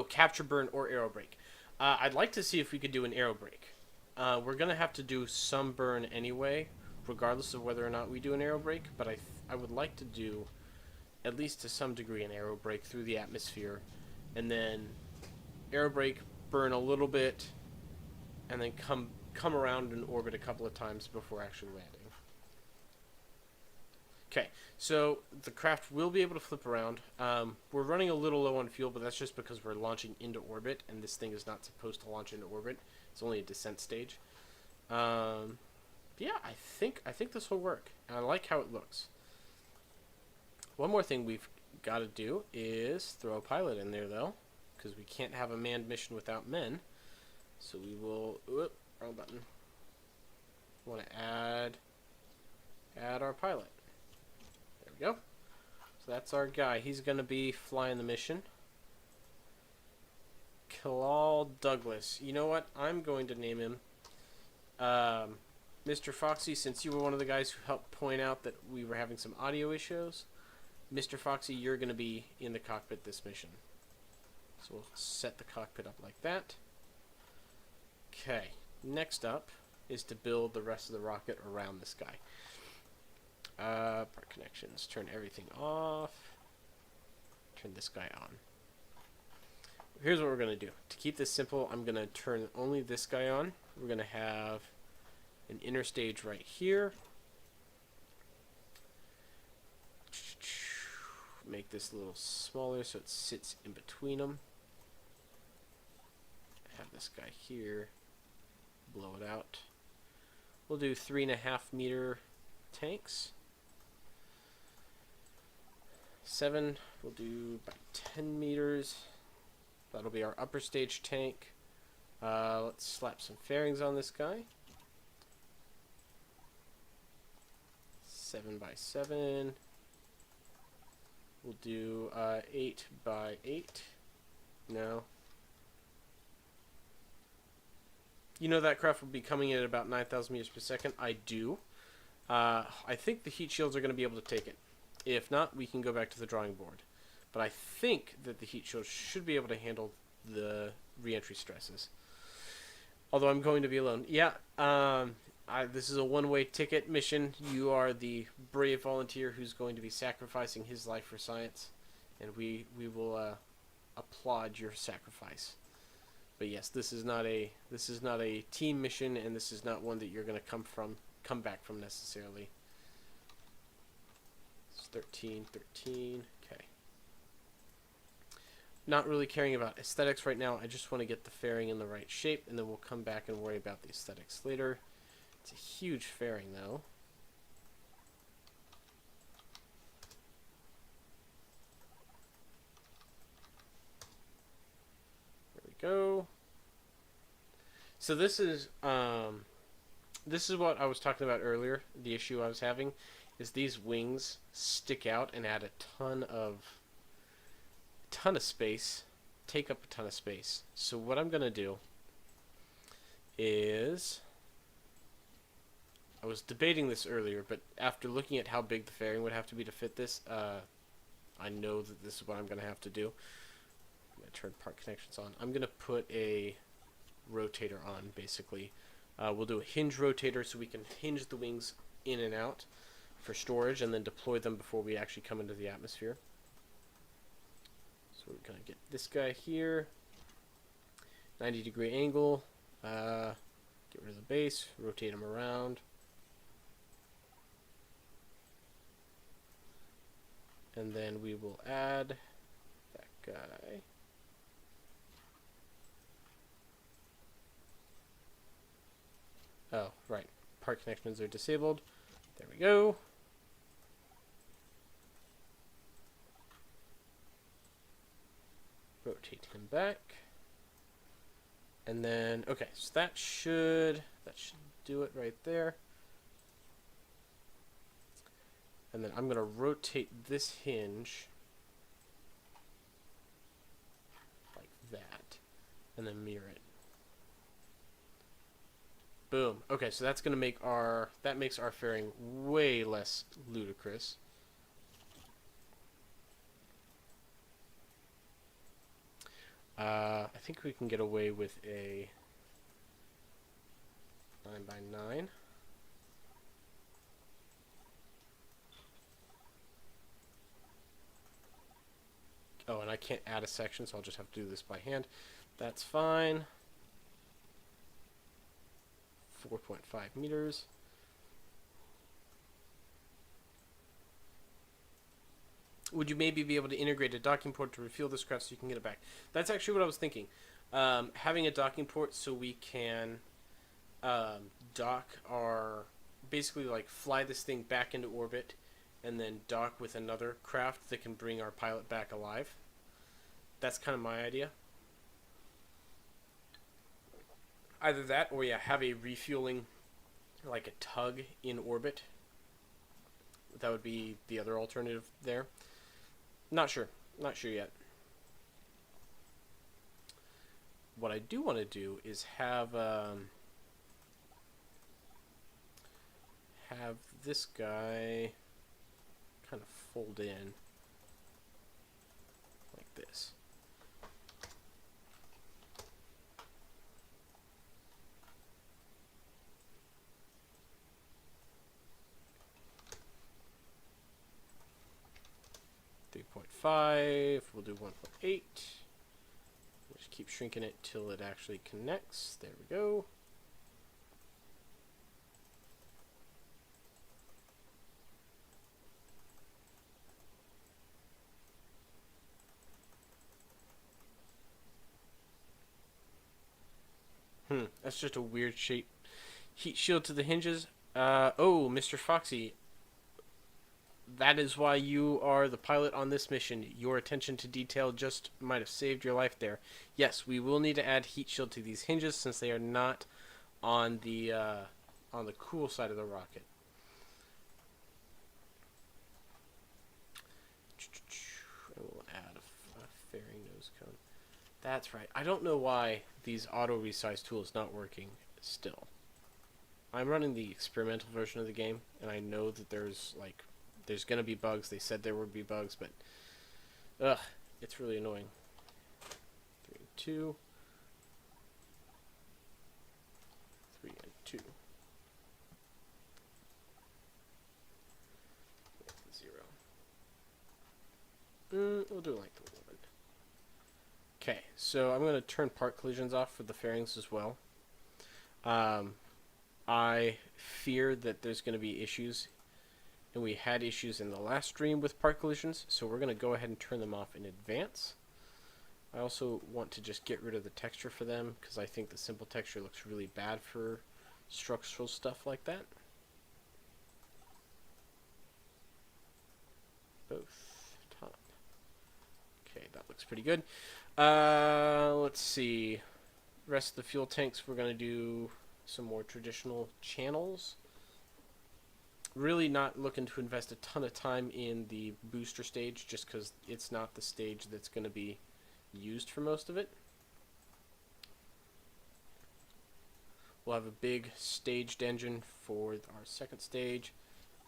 capture burn or aero brake, I'd like to see if we could do an aero brake. We're gonna have to do some burn anyway, regardless of whether or not we do an aero brake. But I would like to do at least to some degree an aero brake through the atmosphere, and then aero brake, burn a little bit, and then come around in orbit a couple of times before actually landing. Okay, so the craft will be able to flip around. We're running a little low on fuel, but that's just because we're launching into orbit, and this thing is not supposed to launch into orbit. It's only a descent stage. Yeah, I think this will work, and I like how it looks. One more thing we've got to do is throw a pilot in there, though, because we can't have a manned mission without men. So we will... Whoop, wrong button. Want to add our pilot. There we go. So that's our guy. He's going to be flying the mission. Kalal Douglas. You know what? I'm going to name him Mr. Foxy, since you were one of the guys who helped point out that we were having some audio issues, Mr. Foxy, you're going to be in the cockpit this mission. So we'll set the cockpit up like that. Okay, next up is to build the rest of the rocket around this guy. Part connections, turn everything off. Turn this guy on. Here's what we're going to do. To keep this simple, I'm going to turn only this guy on. We're going to have an inner stage right here. Make this a little smaller so it sits in between them. Have this guy here. Blow it out. We'll do 3.5 meter tanks. 7 we'll do by 10 meters. That'll be our upper stage tank. Let's slap some fairings on this guy. 7 by 7. We'll do 8 by 8. No. You know that craft will be coming in at about 9,000 meters per second. I do. I think the heat shields are going to be able to take it. If not, we can go back to the drawing board. But I think that the heat shields should be able to handle the re-entry stresses. Although I'm going to be alone. Yeah, this is a one-way ticket mission. You are the brave volunteer who's going to be sacrificing his life for science. And we will applaud your sacrifice. But yes, this is not a team mission, and this is not one that you're going to come back from necessarily. It's 13. Okay. Not really caring about aesthetics right now. I just want to get the fairing in the right shape, and then we'll come back and worry about the aesthetics later. It's a huge fairing, though. There we go. So this is what I was talking about earlier. The issue I was having is these wings stick out and add a ton of space, take up a ton of space. So what I'm gonna do is, I was debating this earlier, but after looking at how big the fairing would have to be to fit this, I know that this is what I'm gonna have to do. I'm gonna turn part connections on. I'm gonna put a rotator on, basically. We'll do a hinge rotator so we can hinge the wings in and out for storage and then deploy them before we actually come into the atmosphere. So we're going to get this guy here, 90-degree angle, get rid of the base, rotate him around, and then we will add that guy. Oh, right. Part connections are disabled. There we go. Rotate him back. And then, okay, so that should do it right there. And then I'm going to rotate this hinge like that, and then mirror it. Boom. Okay, so that's going to make that makes our fairing way less ludicrous. I think we can get away with a 9 by 9. Oh, and I can't add a section, so I'll just have to do this by hand. That's fine. 4.5 meters. Would you maybe be able to integrate a docking port to refuel this craft so you can get it back? That's actually what I was thinking. Having a docking port so we can dock basically like fly this thing back into orbit and then dock with another craft that can bring our pilot back alive. That's kind of my idea. Either that, or yeah, have a refueling, like a tug in orbit. That would be the other alternative there. Not sure yet. What I do want to do is have have this guy kind of fold in like this. We'll do 1.8. Just keep shrinking it till it actually connects. There we go. That's just a weird shape. Heat shield to the hinges. Oh, Mr. Foxy. That is why you are the pilot on this mission. Your attention to detail just might have saved your life there. Yes, we will need to add heat shield to these hinges since they are not on the cool side of the rocket. I will add a fairing nose cone. That's right. I don't know why these auto resize tool is not working still. I'm running the experimental version of the game, and I know that there's going to be bugs. They said there would be bugs, but it's really annoying. 3 and 2. 3 and 2. 0. We'll do it like the 1. Okay, so I'm going to turn part collisions off for the fairings as well. I fear that there's going to be issues, and we had issues in the last stream with part collisions, so we're going to go ahead and turn them off in advance. I also want to just get rid of the texture for them, because I think the simple texture looks really bad for structural stuff like that. Both top. Okay, that looks pretty good. Let's see. Rest of the fuel tanks, we're going to do some more traditional channels. Really not looking to invest a ton of time in the booster stage, just because it's not the stage that's going to be used for most of it. We'll have a big staged engine for our second stage.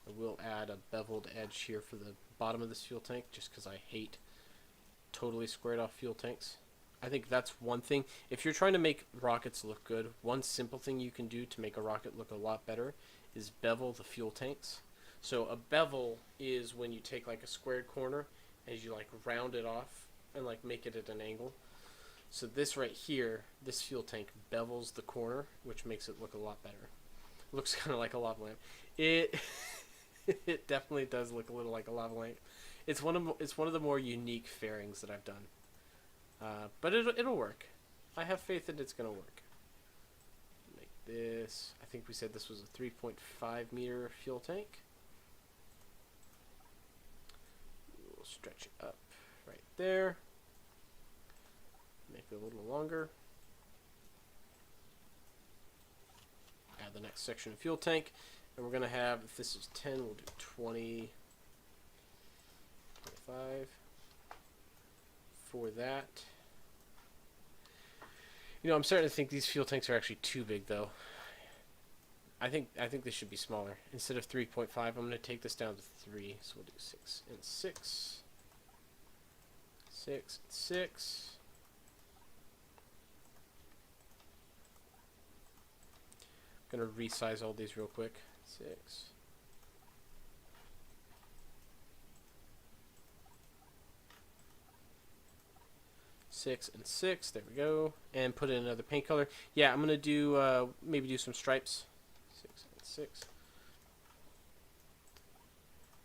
I will add a beveled edge here for the bottom of this fuel tank, just because I hate totally squared off fuel tanks. I think that's one thing. If you're trying to make rockets look good, one simple thing you can do to make a rocket look a lot better is bevel the fuel tanks. So a bevel is when you take like a squared corner and you like round it off and like make it at an angle. So this right here, this fuel tank bevels the corner, which makes it look a lot better. It looks kind of like a lava lamp. It definitely does look a little like a lava lamp. It's one of the more unique fairings that I've done. But it'll work. I have faith that it's gonna work. Make this. I think we said this was a 3.5 meter fuel tank. We'll stretch it up right there. Make it a little longer. Add the next section of fuel tank, and we're gonna have, if this is 10, we'll do 20, 25. For that. You know, I'm starting to think these fuel tanks are actually too big, though. I think this should be smaller. Instead of 3.5, I'm going to take this down to 3. So we'll do 6 and 6. 6 and 6. I'm going to resize all these real quick. 6. 6 and 6, there we go, and put in another paint color. Yeah, I'm gonna do maybe do some stripes. 6 and 6.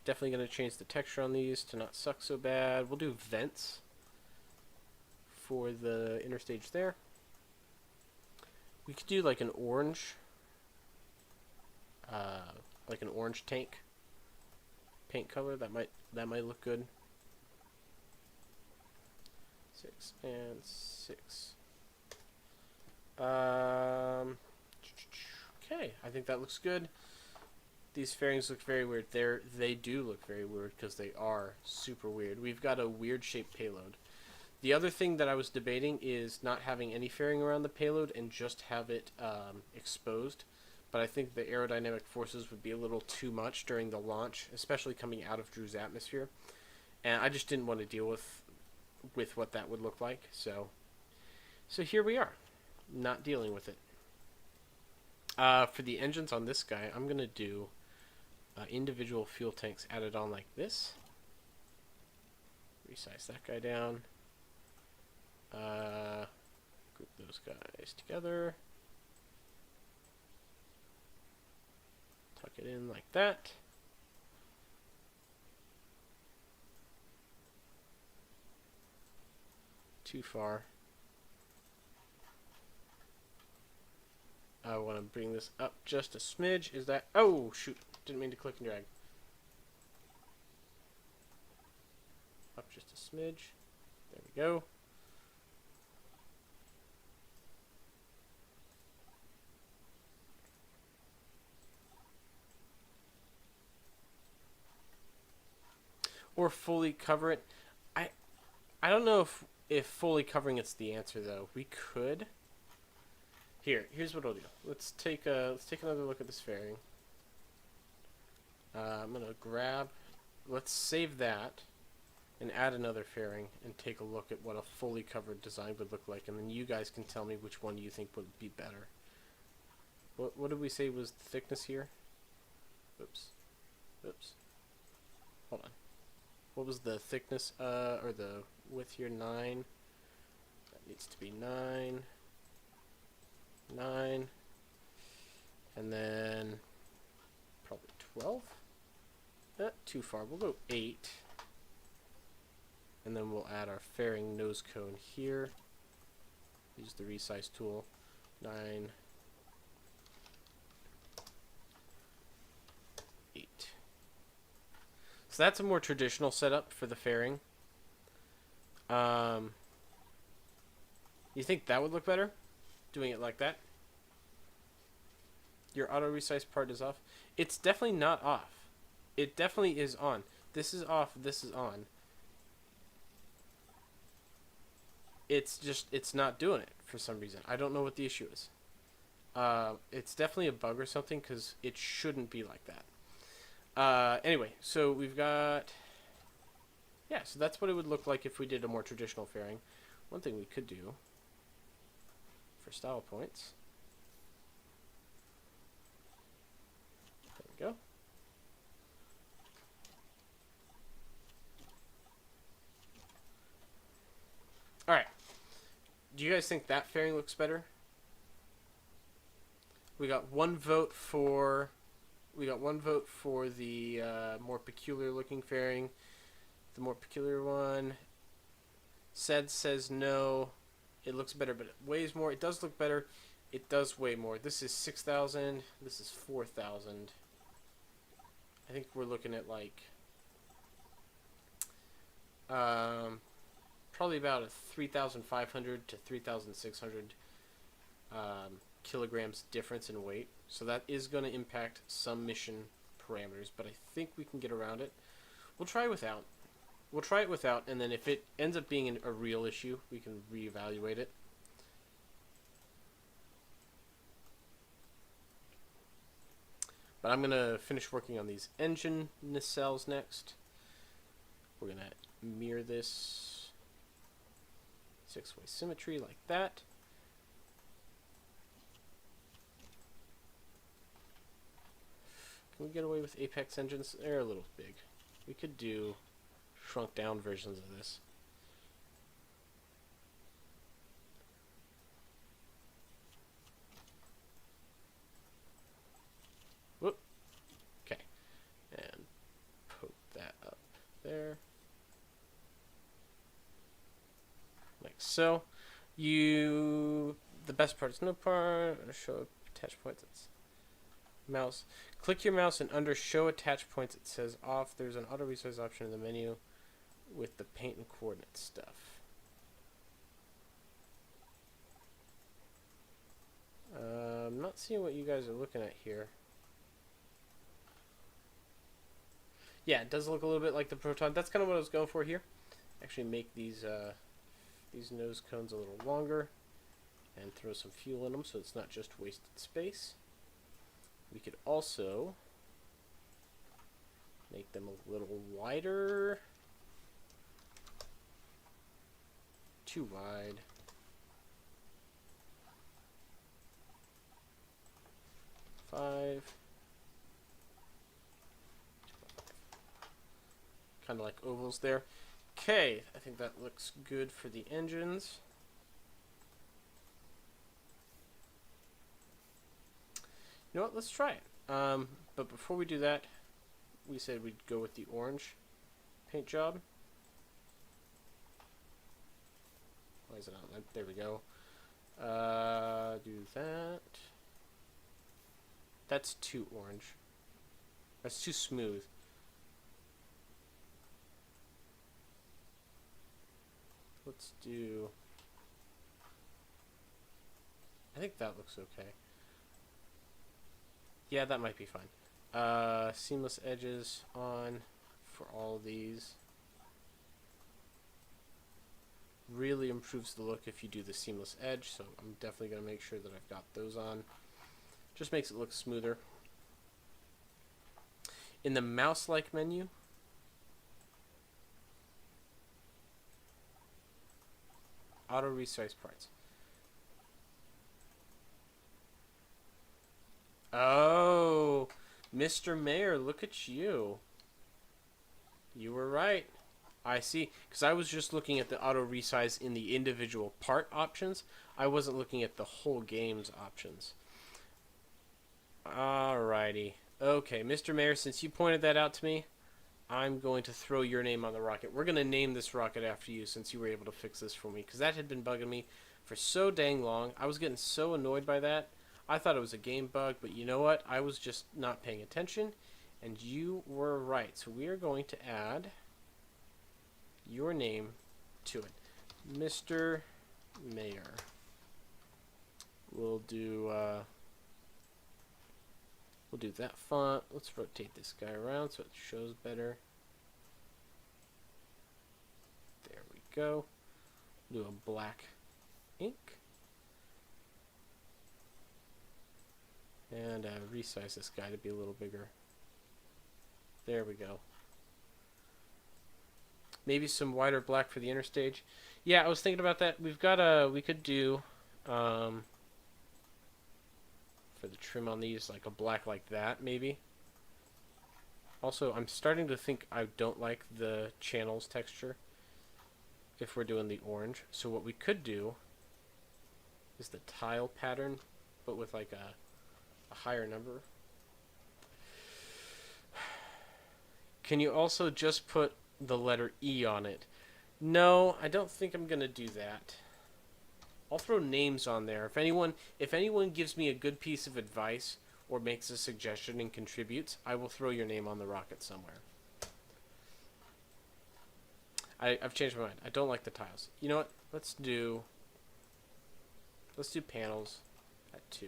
Definitely gonna change the texture on these to not suck so bad. We'll do vents for the inner stage there. We could do like an orange tank paint color. That might look good. 6 and 6. Okay, I think that looks good. These fairings look very weird. They do look very weird because they are super weird. We've got a weird shaped payload. The other thing that I was debating is not having any fairing around the payload and just have it exposed. but I think the aerodynamic forces would be a little too much during the launch, especially coming out of Drew's atmosphere. And I just didn't want to deal with what that would look like. So here we are, not dealing with it. For the engines on this guy, I'm going to do individual fuel tanks added on like this. Resize that guy down. Group those guys together. Tuck it in like that. Too far. I want to bring this up just a smidge. Is that... Oh, shoot. Didn't mean to click and drag. Up just a smidge. There we go. Or fully cover it. I don't know if fully covering it's the answer though. We could. Here's what I'll do. Let's take another look at this fairing. I'm gonna grab. Let's save that, and add another fairing, and take a look at what a fully covered design would look like, and then you guys can tell me which one you think would be better. What did we say was the thickness here? Oops. Hold on. What was the thickness, or the width here? 9. That needs to be 9. 9. And then probably 12. Too far. We'll go 8. And then we'll add our fairing nose cone here. Use the resize tool. 9. 8. So that's a more traditional setup for the fairing. You think that would look better? Doing it like that? Your auto resize part is off. It's definitely not off. It definitely is on. This is off, this is on. It's just, it's not doing it for some reason. I don't know what the issue is. It's definitely a bug or something, because it shouldn't be like that. Anyway, so we've got... Yeah, so that's what it would look like if we did a more traditional fairing. One thing we could do for style points. There we go. Alright. Do you guys think that fairing looks better? We got one vote for the more peculiar looking fairing. The more peculiar one. Says no. It looks better, but it weighs more. It does look better. It does weigh more. This is 6,000. This is 4,000. I think we're looking at like probably about a 3,500 to 3,600 kilograms difference in weight. So that is going to impact some mission parameters, but I think we can get around it. We'll try without. We'll try it without, and then if it ends up being a real issue, we can reevaluate it. But I'm going to finish working on these engine nacelles next. We're going to mirror this 6-way symmetry like that. Can we get away with apex engines? They're a little big. We could do shrunk down versions of this. Whoop. Okay. And poke that up there. Like so. The best part is no part. Show attach points. It's mouse. Click your mouse and under show attach points it says off. There's an auto resize option in the menu with the paint and coordinate stuff. I'm not seeing what you guys are looking at here. Yeah, it does look a little bit like the Proton. That's kind of what I was going for here. Actually make these nose cones a little longer and throw some fuel in them so it's not just wasted space. We could also make them a little wider. Too wide. Five. Kind of like ovals there. Okay, I think that looks good for the engines. You know what? Let's try it. But before we do that, we said we'd go with the orange paint job. Why is it on? There we go. Do that. That's too orange. That's too smooth. Let's do... I think that looks okay. Yeah, that might be fine. Seamless edges on for all of these. Really improves the look if you do the seamless edge, so I'm definitely going to make sure that I've got those on. Just makes it look smoother. In the mouse-like menu, auto resize parts. Oh, Mr. Mayor, look at you. You were right. I see. Because I was just looking at the auto resize in the individual part options. I wasn't looking at the whole game's options. Alrighty. Okay, Mr. Mayor, since you pointed that out to me, I'm going to throw your name on the rocket. We're going to name this rocket after you since you were able to fix this for me. Because that had been bugging me for so dang long. I was getting so annoyed by that. I thought it was a game bug, but you know what? I was just not paying attention, and you were right. So we are going to add your name to it. Mr. Mayor. We'll do that font. Let's rotate this guy around so it shows better. There we go. Do a black ink. And resize this guy to be a little bigger. There we go. Maybe some wider black for the inner stage. Yeah, I was thinking about that. We've got we could do for the trim on these like a black like that maybe. Also, I'm starting to think I don't like the channels texture if we're doing the orange. So what we could do is the tile pattern, but with like a higher number. Can you also just put the letter E on it? No, I don't think I'm gonna do that. I'll throw names on there. If anyone gives me a good piece of advice or makes a suggestion and contributes, I will throw your name on the rocket somewhere. I've changed my mind. I don't like the tiles. You know what? Let's do panels at 2.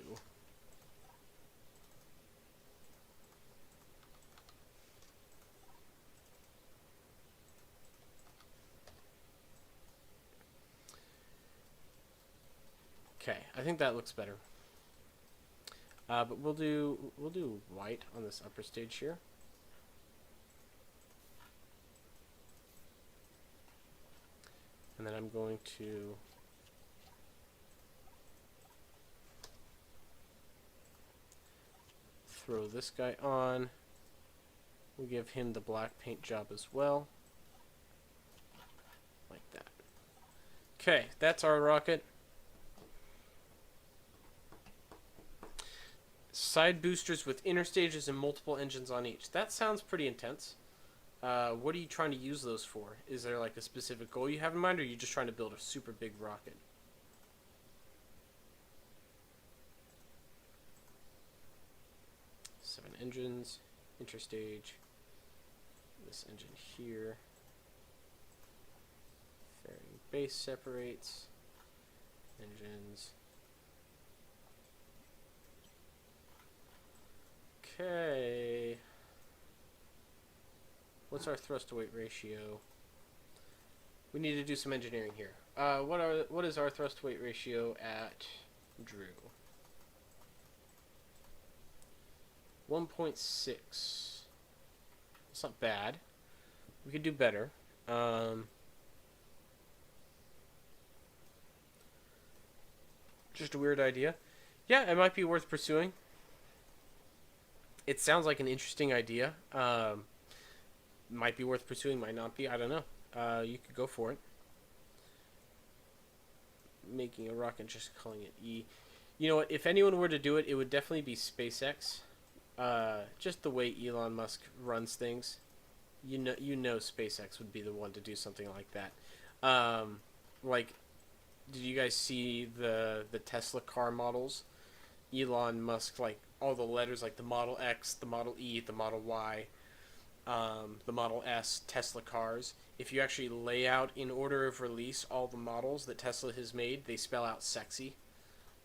Okay, I think that looks better. But we'll do white on this upper stage here. And then I'm going to throw this guy on. We'll give him the black paint job as well. Like that. Okay, that's our rocket. Side boosters with inner stages and multiple engines on each. That sounds pretty intense. What are you trying to use those for? Is there like a specific goal you have in mind, or are you just trying to build a super big rocket? Seven engines, interstage, this engine here. Fairing base separates, engines. Okay. What's our thrust to weight ratio? We need to do some engineering here. What is our thrust to weight ratio at Drew? 1.6. It's not bad. We could do better. Just a weird idea. Yeah, it might be worth pursuing. It sounds like an interesting idea. Might be worth pursuing, might not be. I don't know. You could go for it. Making a rocket, just calling it E. You know what? If anyone were to do it, it would definitely be SpaceX. Just the way Elon Musk runs things, you know, SpaceX would be the one to do something like that. Like, did you guys see the Tesla car models? Elon Musk, like all the letters, like the Model X, the Model E, the Model Y, the Model S Tesla cars. If you actually lay out in order of release all the models that Tesla has made, they spell out sexy.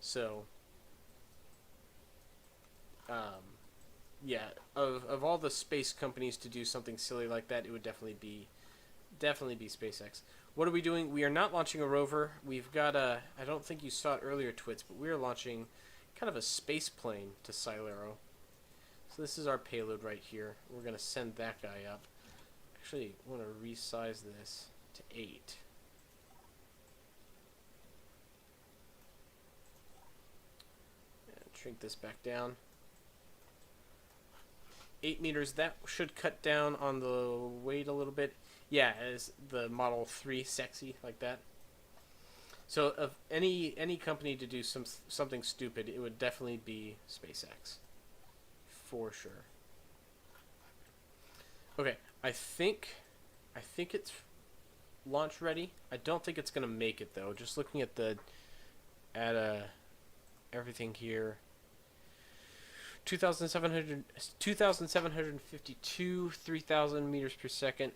So, yeah, of all the space companies to do something silly like that, it would definitely be SpaceX. What are we doing? We are not launching a rover. We've got a, I don't think you saw it earlier, Twits, but we are launching kind of a space plane to Cylero. So this is our payload right here. We're going to send that guy up. Actually, I want to resize this to 8. And shrink this back down. 8 meters. That should cut down on the weight a little bit. Yeah, as the Model 3 sexy like that. So of any company to do something stupid, it would definitely be SpaceX. For sure. Okay, I think it's launch ready. I don't think it's gonna make it though. Just looking at everything here. 2,752, 3,000 meters per second.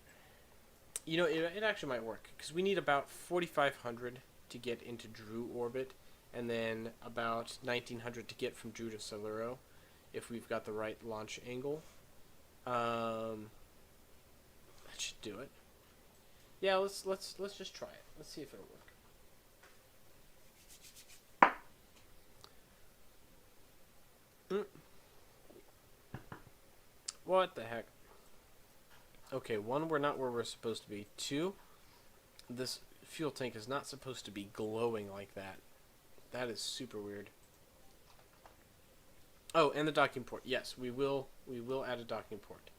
You know, it actually might work because we need about 4,500 to get into Drew orbit, and then about 1,900 to get from Drew to Cylero, if we've got the right launch angle. That should do it. Yeah, let's just try it. Let's see if it'll work. What the heck? Okay, 1, we're not where we're supposed to be. 2, this fuel tank is not supposed to be glowing like that. That is super weird. Oh, and the docking port. Yes, we will add a docking port.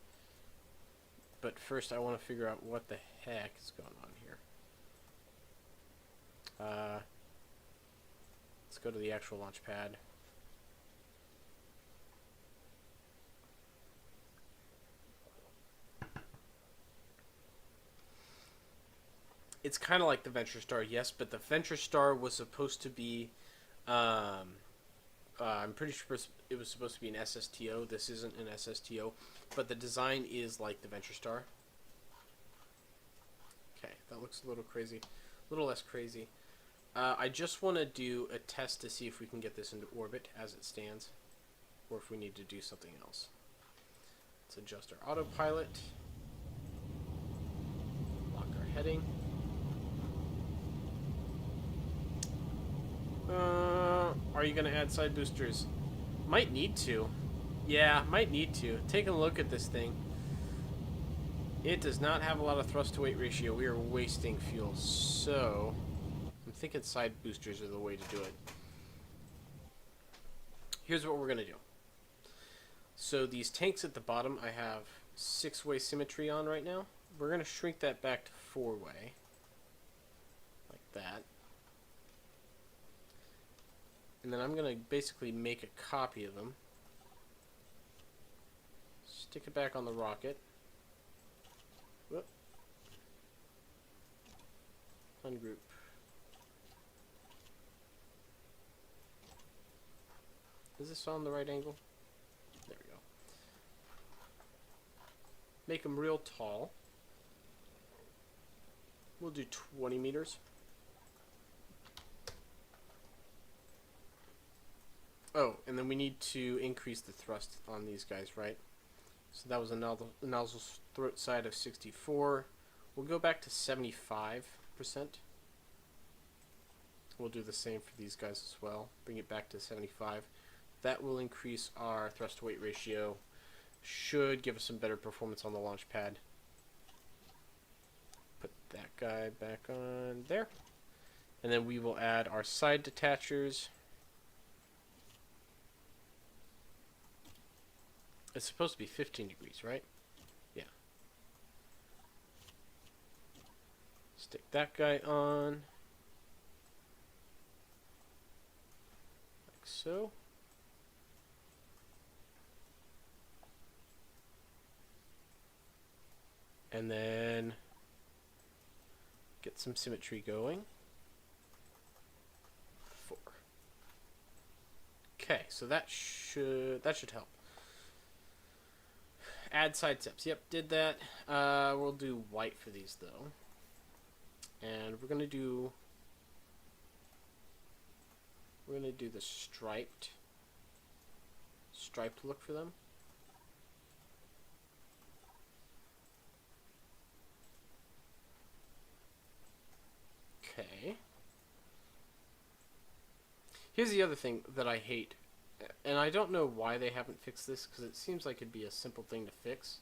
But first I want to figure out what the heck is going on here. Let's go to the actual launch pad. It's kind of like the Venture Star, yes, but the Venture Star was supposed to be, I'm pretty sure it was supposed to be an SSTO. This isn't an SSTO, but the design is like the Venture Star. Okay, that looks a little crazy, a little less crazy. I just want to do a test to see if we can get this into orbit as it stands, or if we need to do something else. Let's adjust our autopilot, lock our heading. Are you going to add side boosters? Might need to. Yeah, might need to. Take a look at this thing. It does not have a lot of thrust to weight ratio. We are wasting fuel. So, I'm thinking side boosters are the way to do it. Here's what we're going to do. So these tanks at the bottom, I have 6-way symmetry on right now. We're going to shrink that back to 4-way. Like that. And then I'm going to basically make a copy of them. Stick it back on the rocket. Whoop. Ungroup. Is this on the right angle? There we go. Make them real tall. We'll do 20 meters. Oh, and then we need to increase the thrust on these guys, right? So that was a nozzle throat side of 64. We'll go back to 75%. We'll do the same for these guys as well. Bring it back to 75. that will increase our thrust to weight ratio. Should give us some better performance on the launch pad. Put that guy back on there. And then we will add our side detachers. It's supposed to be 15 degrees, right? Yeah. Stick that guy on. Like so. And then get some symmetry going. 4. Okay, so that should help. Add side steps. Yep, did that. We'll do white for these though. And we're gonna do the striped look for them. Okay. Here's the other thing that I hate, and I don't know why they haven't fixed this, because it seems like it'd be a simple thing to fix.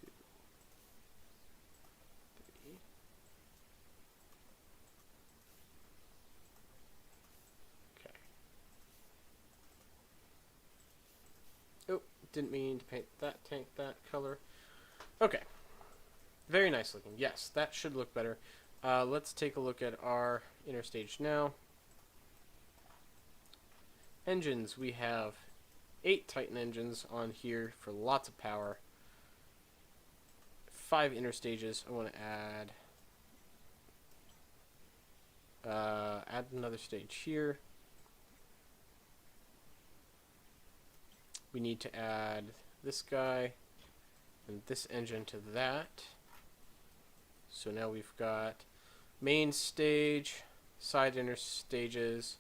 2, 3. Okay. Oh, didn't mean to paint that tank that color. Okay. Very nice looking. Yes, that should look better. Let's take a look at our inner stage now. Engines, we have 8 Titan engines on here for lots of power. 5 inner stages. I want to add another stage here. We need to add this guy and this engine to that. So now we've got main stage, side inner stages,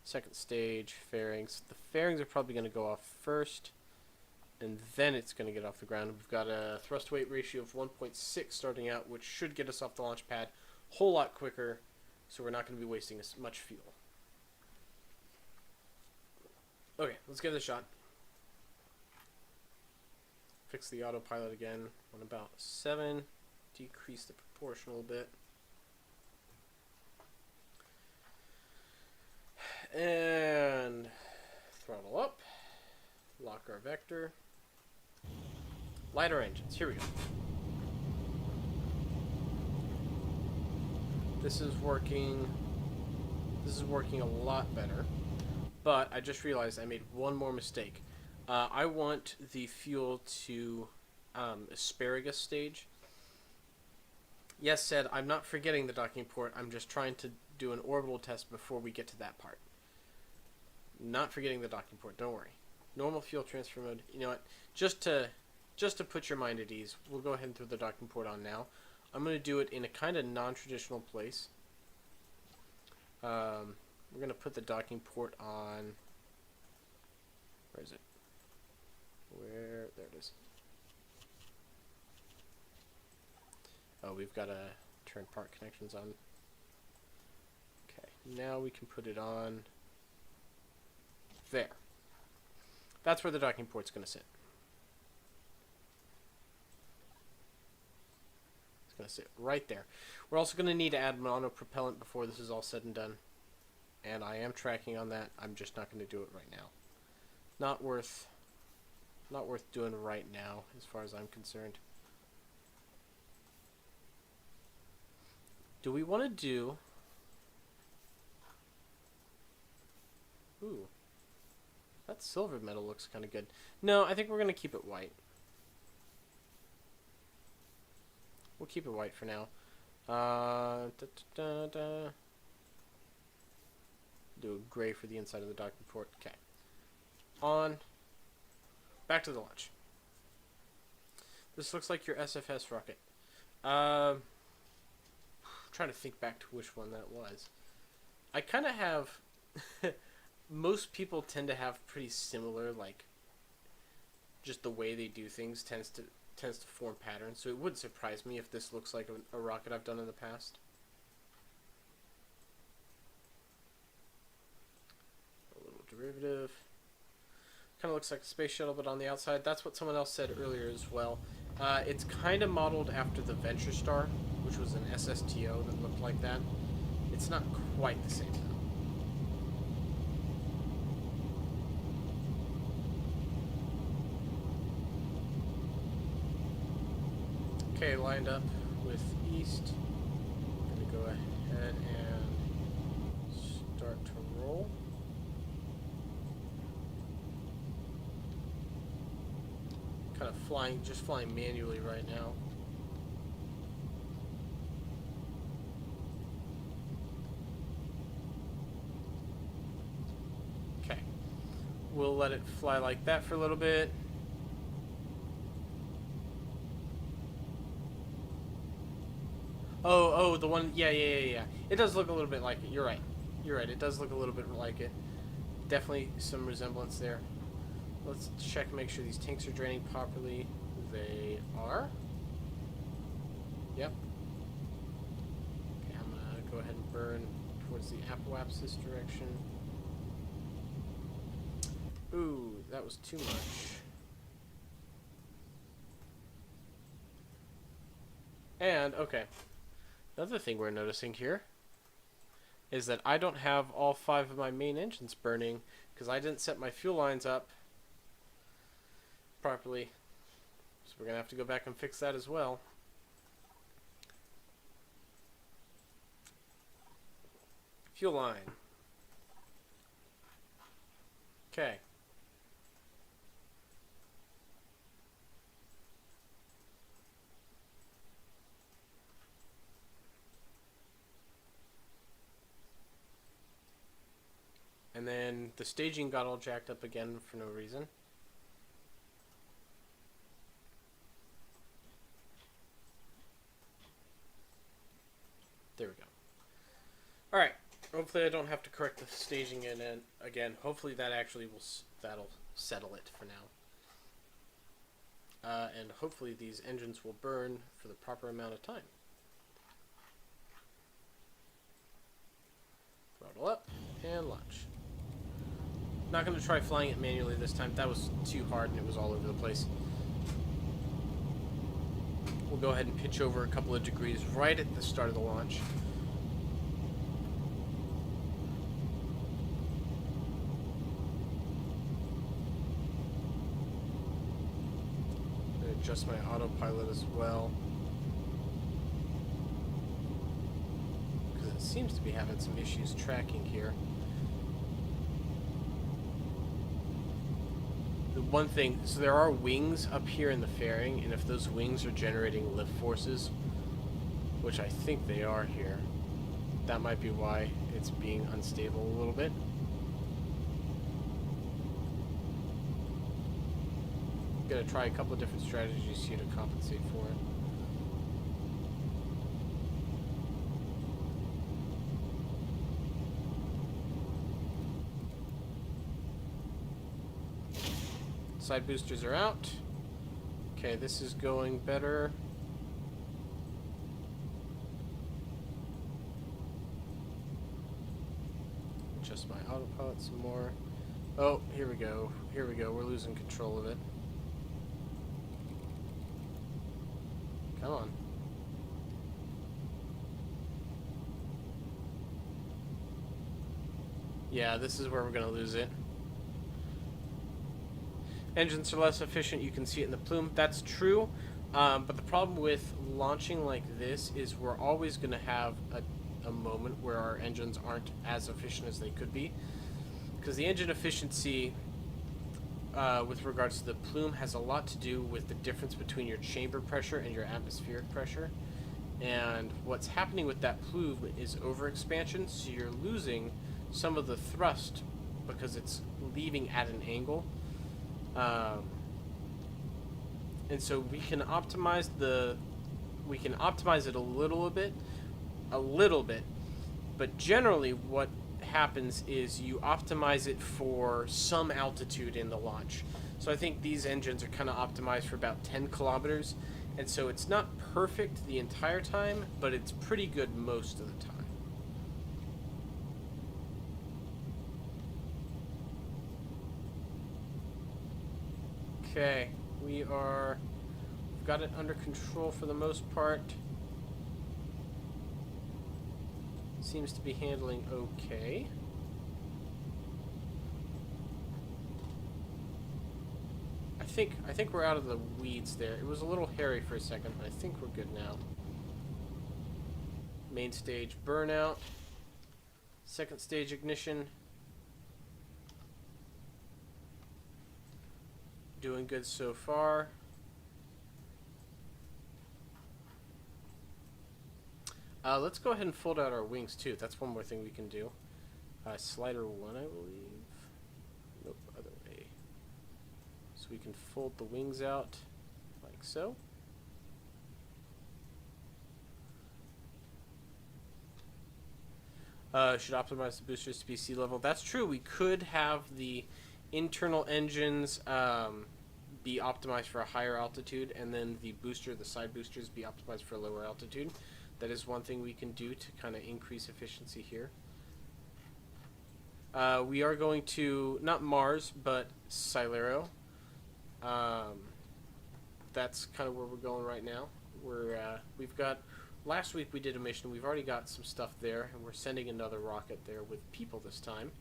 second stage, fairings. The fairings are probably going to go off first, and then it's going to get off the ground. We've got a thrust weight ratio of 1.6 starting out, which should get us off the launch pad a whole lot quicker, so we're not going to be wasting as much fuel. Okay, let's give it a shot. Fix the autopilot again on about 7. Decrease the proportion a little bit. And throttle up. Lock our vector. Light our engines. Here we go. This is working a lot better. But I just realized I made one more mistake. I want the fuel to asparagus stage. Yes, said, I'm not forgetting the docking port. I'm just trying to do an orbital test before we get to that part. Not forgetting the docking port, don't worry. Normal fuel transfer mode. You know what? Just to put your mind at ease, we'll go ahead and throw the docking port on now. I'm going to do it in a kind of non-traditional place. We're going to put the docking port on... Where is it? There it is. Oh, we've got to turn part connections on. Okay, now we can put it on there. That's where the docking port's going to sit. It's going to sit right there. We're also going to need to add monopropellant before this is all said and done. And I am tracking on that. I'm just not going to do it right now. Not worth doing right now, as far as I'm concerned. Do we want to do... Ooh. That silver metal looks kind of good. No, I think we're going to keep it white. We'll keep it white for now. Do a gray for the inside of the docking port. Okay. On. Back to the launch. This looks like your SFS rocket. Trying to think back to which one that was. I kind of have... most people tend to have pretty similar, like, just the way they do things tends to form patterns. So it wouldn't surprise me if this looks like a rocket I've done in the past. derivative. Kind of looks like a space shuttle, but on the outside. That's what someone else said earlier as well. It's kind of modeled after the Venture Star, which was an SSTO that looked like that. It's not quite the same, though. Okay, lined up with east. I'm going to go ahead and start to roll. Kind of flying, just flying manually right now. Okay. We'll let it fly like that for a little bit. Oh, the one, yeah. It does look a little bit like it. You're right. It does look a little bit like it. Definitely some resemblance there. Let's check, make sure these tanks are draining properly. They are. Yep. Okay, I'm gonna go ahead and burn towards the apoapsis direction. Ooh, that was too much. And, okay. Another thing we're noticing here is that I don't have all 5 of my main engines burning because I didn't set my fuel lines up properly. So we're going to have to go back and fix that as well. Fuel line. Okay. And then the staging got all jacked up again for no reason. There we go. Alright, hopefully I don't have to correct the staging again. Hopefully that actually that'll settle it for now. And hopefully these engines will burn for the proper amount of time. Throttle up and launch. Not going to try flying it manually this time. That was too hard and it was all over the place. We'll go ahead and pitch over a couple of degrees right at the start of the launch. I'm going to adjust my autopilot as well, because it seems to be having some issues tracking here. One thing, so there are wings up here in the fairing, and if those wings are generating lift forces, which I think they are here, that might be why it's being unstable a little bit. I'm gonna try a couple of different strategies here to compensate for it. Side boosters are out. Okay, this is going better. Adjust my autopilot some more. Oh, here we go. Here we go. We're losing control of it. Come on. Yeah, this is where we're going to lose it. Engines are less efficient, you can see it in the plume. That's true, but the problem with launching like this is we're always going to have a moment where our engines aren't as efficient as they could be. Because the engine efficiency, with regards to the plume, has a lot to do with the difference between your chamber pressure and your atmospheric pressure. And what's happening with that plume is overexpansion, so you're losing some of the thrust because it's leaving at an angle. And so we can optimize it a little bit, but generally what happens is you optimize it for some altitude in the launch. So I think these engines are kind of optimized for about 10 kilometers, and so it's not perfect the entire time, but it's pretty good most of the time. Okay, we've got it under control for the most part. Seems to be handling okay. I think we're out of the weeds there. It was a little hairy for a second, but I think we're good now. Main stage burnout. Second stage ignition. Doing good so far. Let's go ahead and fold out our wings too. That's one more thing we can do. Slider 1, I believe. Nope, other way. So we can fold the wings out like so. Should optimize the boosters to be sea level. That's true. We could have the internal engines be optimized for a higher altitude, and then the side boosters, be optimized for a lower altitude. That is one thing we can do to kind of increase efficiency here. We are going to, not Mars, but Cylero. That's kind of where we're going right now. We've got, last week we did a mission. We've already got some stuff there, and we're sending another rocket there with people this time.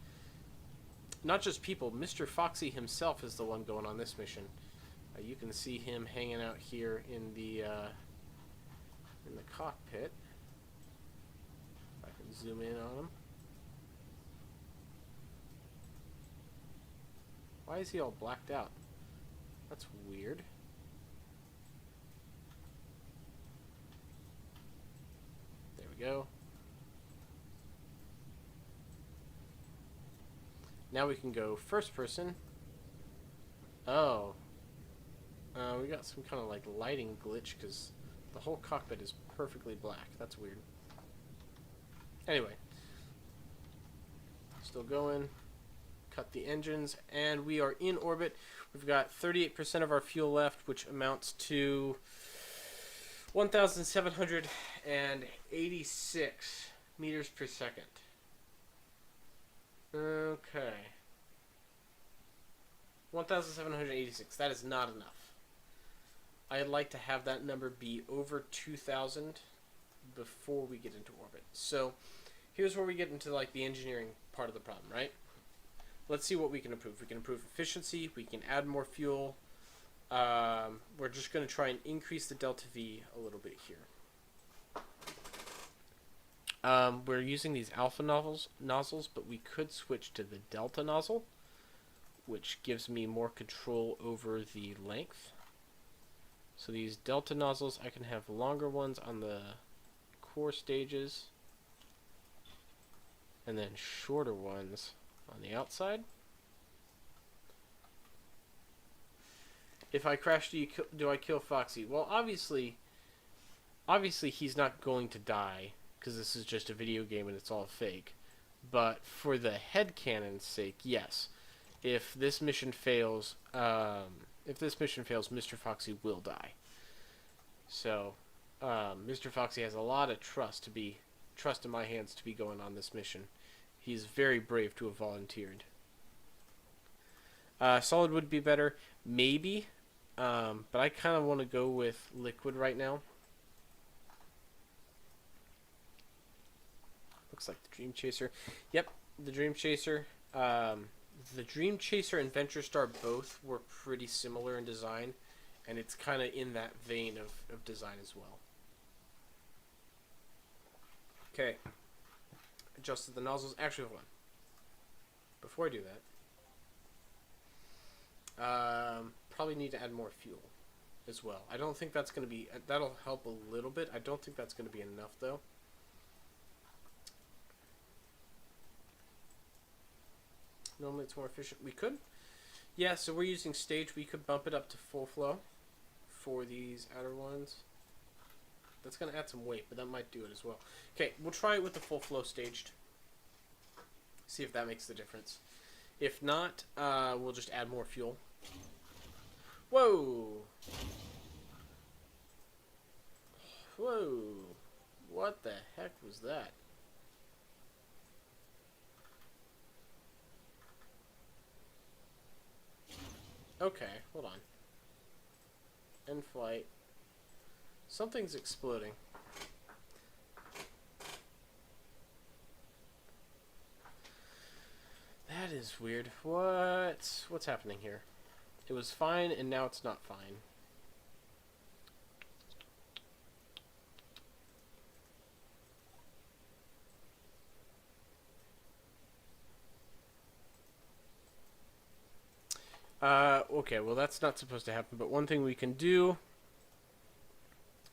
Not just people, Mr. Foxy himself is the one going on this mission. You can see him hanging out here in the cockpit. If I can zoom in on him. Why is he all blacked out? That's weird. There we go. Now we can go first person. Oh. We got some kind of like lighting glitch because the whole cockpit is perfectly black. That's weird. Anyway. Still going. Cut the engines. And we are in orbit. We've got 38% of our fuel left, which amounts to 1,786 meters per second. Okay. 1,786. That is not enough. I'd like to have that number be over 2,000 before we get into orbit. So here's where we get into like the engineering part of the problem, right? Let's see what we can improve. We can improve efficiency. We can add more fuel. We're just going to try and increase the delta V a little bit here. We're using these alpha nozzles, but we could switch to the delta nozzle, which gives me more control over the length. So these delta nozzles, I can have longer ones on the core stages, and then shorter ones on the outside. If I crash, do I kill Foxy? Well, obviously he's not going to die, because this is just a video game and it's all fake. But for the headcanon's sake, yes. If this mission fails, Mr. Foxy will die. So, Mr. Foxy has a lot of trust in my hands to be going on this mission. He's very brave to have volunteered. Solid would be better, maybe, but I kind of want to go with liquid right now. Looks like the Dream Chaser. Yep, the Dream Chaser. The Dream Chaser and Venture Star both were pretty similar in design, and it's kind of in that vein of design as well. Okay. Adjusted the nozzles. Actually, hold on. Before I do that, probably need to add more fuel as well. I don't think that's going to be... That'll help a little bit. I don't think that's going to be enough, though. Normally it's more efficient. We could. Yeah, so we're using stage. We could bump it up to full flow for these outer ones. That's going to add some weight, but that might do it as well. Okay, we'll try it with the full flow staged. See if that makes the difference. If not, we'll just add more fuel. Whoa! Whoa! What the heck was that? Okay, hold on. End flight. Something's exploding. That is weird. What's happening here? It was fine, and now it's not fine. Okay, well that's not supposed to happen, but one thing we can do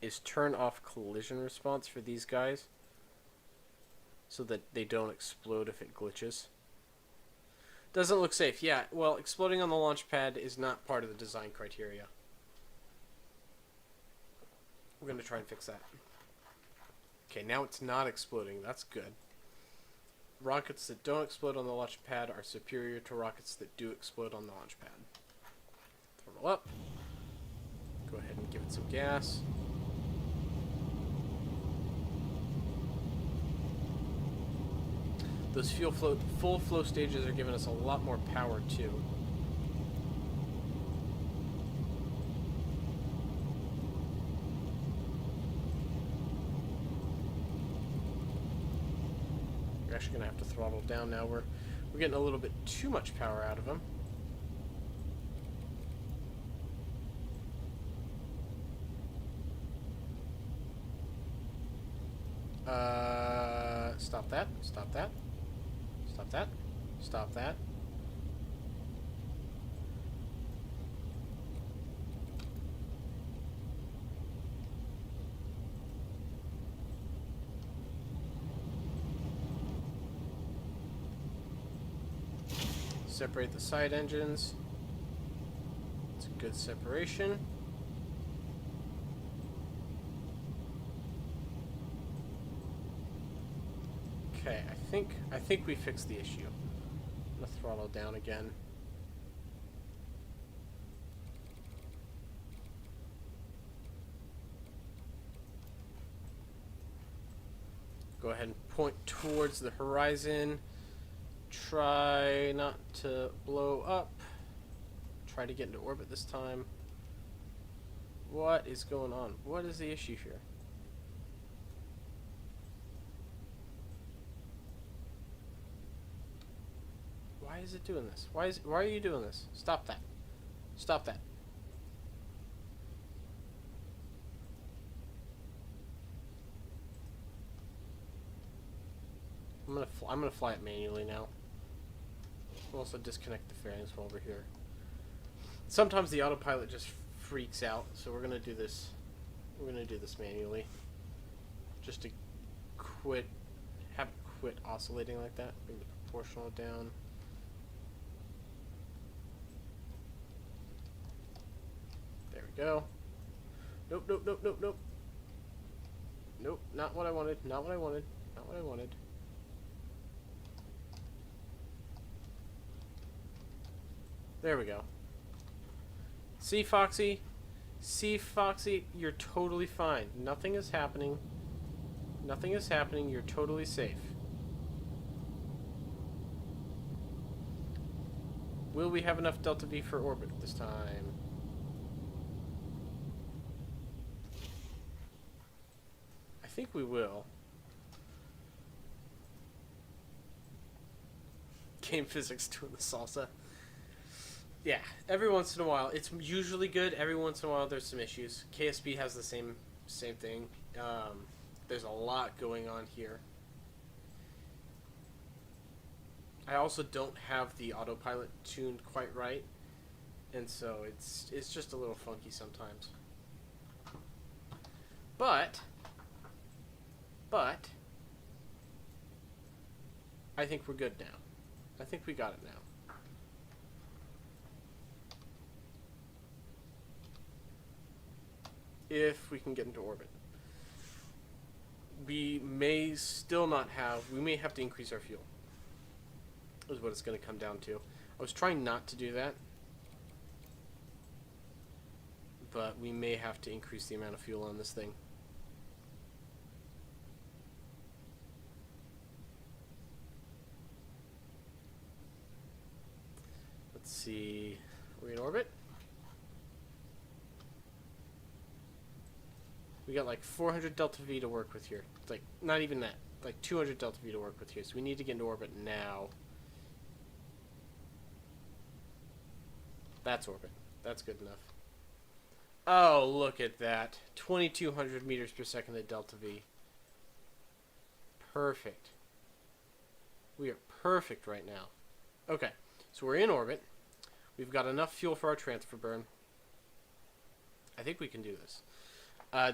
is turn off collision response for these guys so that they don't explode if it glitches. Doesn't look safe. Yeah, well, exploding on the launch pad is not part of the design criteria. We're going to try and fix that. Okay, now it's not exploding. That's good. Rockets that don't explode on the launch pad are superior to rockets that do explode on the launch pad. Throttle up. Go ahead and give it some gas. Those full flow stages are giving us a lot more power too. We're actually gonna have to throttle down now. We're getting a little bit too much power out of them. Stop that. Stop that. Stop that. Stop that. Separate the side engines. It's a good separation. Okay, I think we fixed the issue. I'm gonna throttle down again. Go ahead and point towards the horizon. Try not to blow up. Try to get into orbit this time. What is going on? What is the issue here? Why is it doing this? Why are you doing this? Stop that. Stop that. I'm gonna fly it manually now. We'll also disconnect the fairings while we're here. Sometimes the autopilot just freaks out, so we're gonna do this. We're gonna do this manually, just to have it quit oscillating like that. Bring the proportional down. There we go. Nope, nope, nope, nope, nope. Nope, not what I wanted. Not what I wanted. Not what I wanted. There we go. See, Foxy? See, Foxy? You're totally fine. Nothing is happening. Nothing is happening. You're totally safe. Will we have enough Delta V for orbit this time? I think we will. Game physics doing the salsa. Yeah, every once in a while. It's usually good. Every once in a while there's some issues. KSB has the same thing. There's a lot going on here. I also don't have the autopilot tuned quite right, and so it's just a little funky sometimes. But I think we're good now. I think we got it now. If we can get into orbit. We may still not have, we may have to increase our fuel, is what it's going to come down to. I was trying not to do that, but we may have to increase the amount of fuel on this thing. Let's see, are we in orbit? got like 400 delta V to work with here. It's like, not even that. Like 200 delta V to work with here. So we need to get into orbit now. That's orbit. That's good enough. Oh, look at that. 2,200 meters per second at delta V. Perfect. We are perfect right now. Okay, so we're in orbit. We've got enough fuel for our transfer burn. I think we can do this.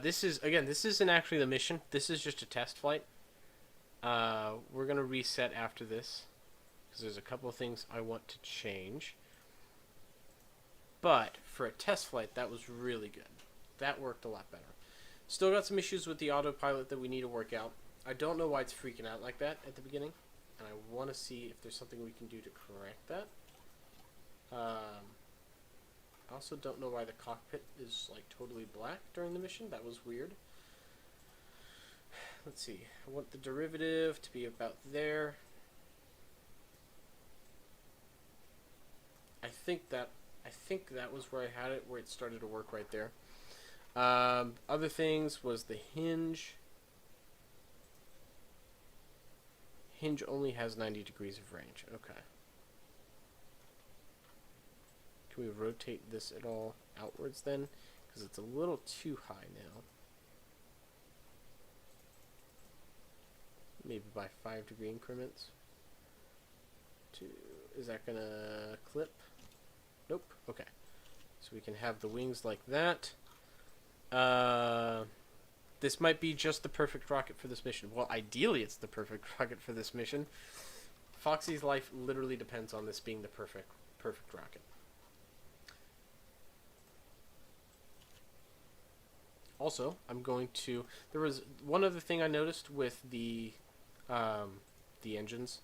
This isn't actually the mission. This is just a test flight. We're going to reset after this, because there's a couple of things I want to change. But for a test flight, that was really good. That worked a lot better. Still got some issues with the autopilot that we need to work out. I don't know why it's freaking out like that at the beginning, and I want to see if there's something we can do to correct that. I also don't know why the cockpit is like totally black during the mission. That was weird. Let's see. I want the derivative to be about there. I think that was where I had it, where it started to work right there. Other things was the hinge. Hinge only has 90 degrees of range. Okay. Can we rotate this at all outwards then? Because it's a little too high now. Maybe by 5-degree increments. Is that gonna clip? Nope. Okay. So we can have the wings like that. This might be just the perfect rocket for this mission. Well, ideally it's the perfect rocket for this mission. Foxy's life literally depends on this being the perfect rocket. Also, I'm going to... There was one other thing I noticed with the engines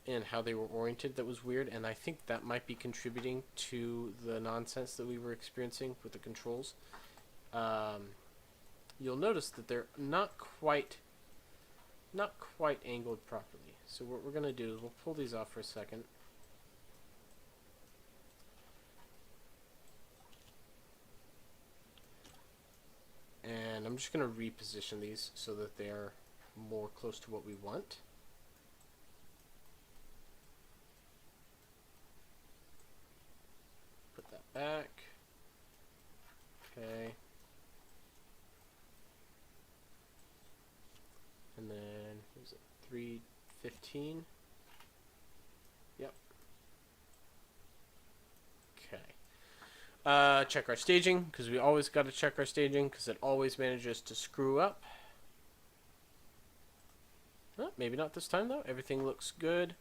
and how they were oriented that was weird, and I think that might be contributing to the nonsense that we were experiencing with the controls. You'll notice that they're not quite angled properly. So what we're going to do is we'll pull these off for a second. And I'm just going to reposition these so that they're more close to what we want. Put that back. Okay. And then, what was it, 315? Yep. Okay. Check our staging, because we always got to check our staging, because it always manages to screw up. Oh, maybe not this time, though. Everything looks good.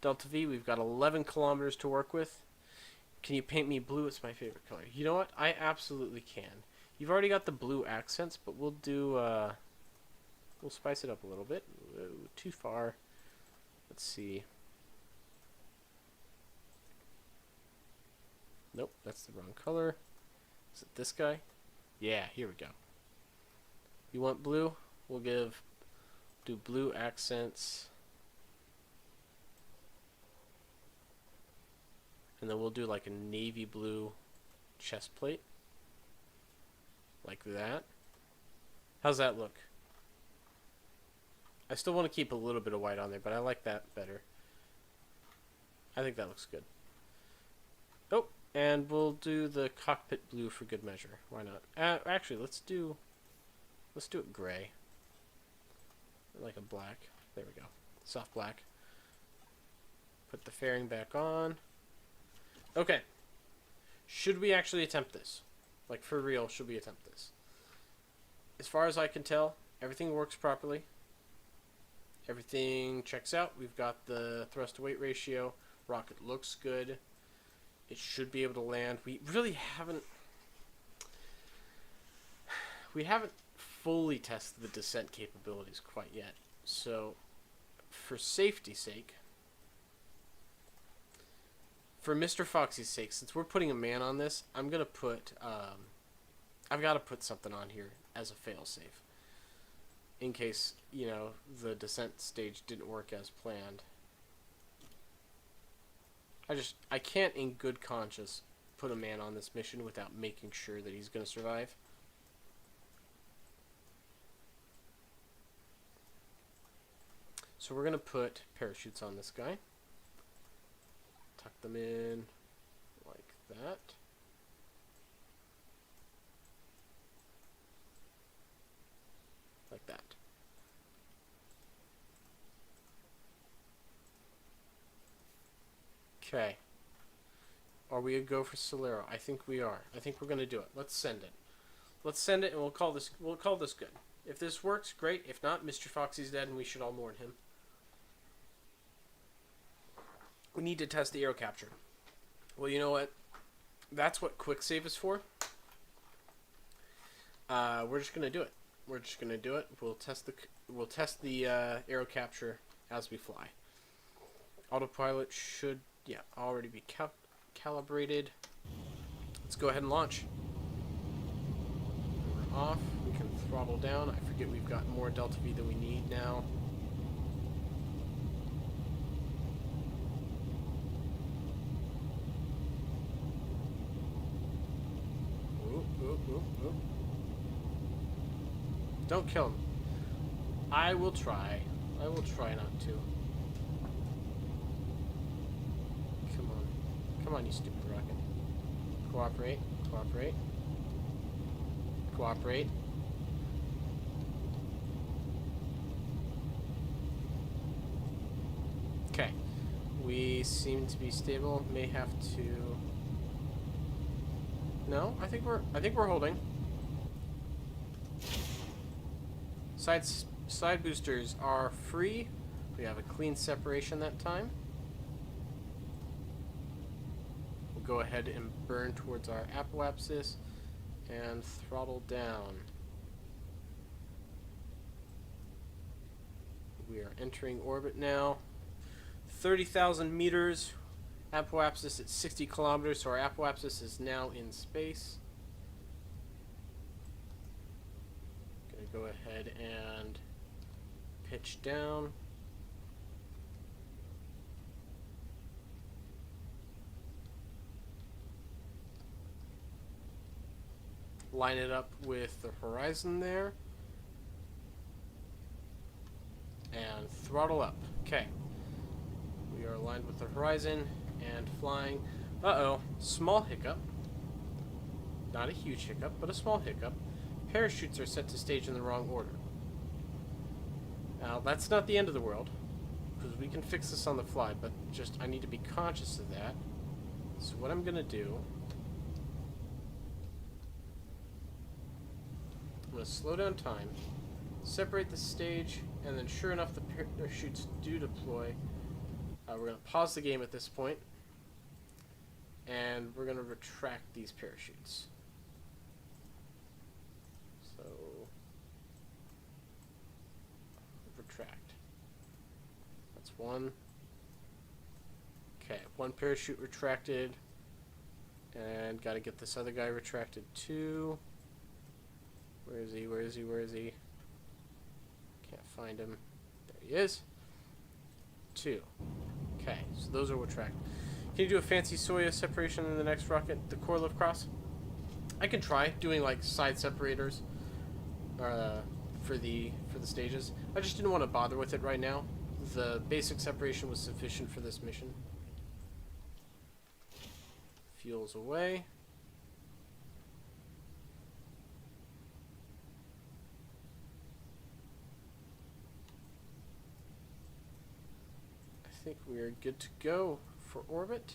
Delta V, we've got 11 kilometers to work with. Can you paint me blue? It's my favorite color. You know what? I absolutely can. You've already got the blue accents, but we'll do... we'll spice it up a little bit. Whoa, too far. Let's see. Nope, that's the wrong color. Is it this guy? Yeah, here we go. You want blue? We'll do blue accents. And then we'll do like a navy blue chest plate. Like that. How's that look? I still want to keep a little bit of white on there, but I like that better. I think that looks good. Oh, and we'll do the cockpit blue for good measure. Why not? Actually, let's do it gray. Like a black. There we go. Soft black. Put the fairing back on. Okay. Should we actually attempt this? Like, for real, should we attempt this? As far as I can tell, everything works properly. Everything checks out. We've got the thrust-to-weight ratio. Rocket looks good. It should be able to land. We really haven't... We haven't fully tested the descent capabilities quite yet. So, for safety's sake... For Mr. Foxy's sake, since we're putting a man on this, I'm going to put... I've got to put something on here as a fail-safe. In case, you know, the descent stage didn't work as planned. I can't in good conscience put a man on this mission without making sure that he's going to survive. So we're going to put parachutes on this guy. Tuck them in like that. Like that. Okay. Are we a go for Cylero? I think we are. I think we're going to do it. Let's send it. Let's send it, and we'll call this good. If this works, great. If not, Mr. Foxy's dead, and we should all mourn him. We need to test the arrow capture. Well, you know what? That's what quick save is for. We're just gonna do it. We're just gonna do it. We'll test the arrow capture as we fly. Autopilot should already be calibrated. Let's go ahead and launch. We're off. We can throttle down. I forget we've got more delta V than we need now. Ooh. Don't kill him. I will try. I will try not to. Come on. Come on, you stupid rocket. Cooperate. Cooperate. Cooperate. Okay. We seem to be stable. May have to... No, I think we're holding. Side boosters are free. We have a clean separation that time. We'll go ahead and burn towards our apoapsis and throttle down. We are entering orbit now. 30,000 meters. Apoapsis at 60 kilometers, so our apoapsis is now in space. Gonna go ahead and pitch down. Line it up with the horizon there. And throttle up. Okay. We are aligned with the horizon and flying. Uh-oh. Small hiccup. Not a huge hiccup, but a small hiccup. Parachutes are set to stage in the wrong order. Now, that's not the end of the world, because we can fix this on the fly, but just I need to be conscious of that. So what I'm going to do... I'm going to slow down time, separate the stage, and then sure enough the parachutes do deploy. We're going to pause the game at this point, and we're going to retract these parachutes. So, retract. That's one. Okay, one parachute retracted, and got to get this other guy retracted too. Where is he? Where is he? Where is he? Can't find him. There he is. Two. Okay, so those are retracted. Can you do a fancy Soya separation in the next rocket, the core lift cross? I can try doing like side separators for the stages. I just didn't want to bother with it right now. The basic separation was sufficient for this mission. Fuel's away. I think we are good to go for orbit.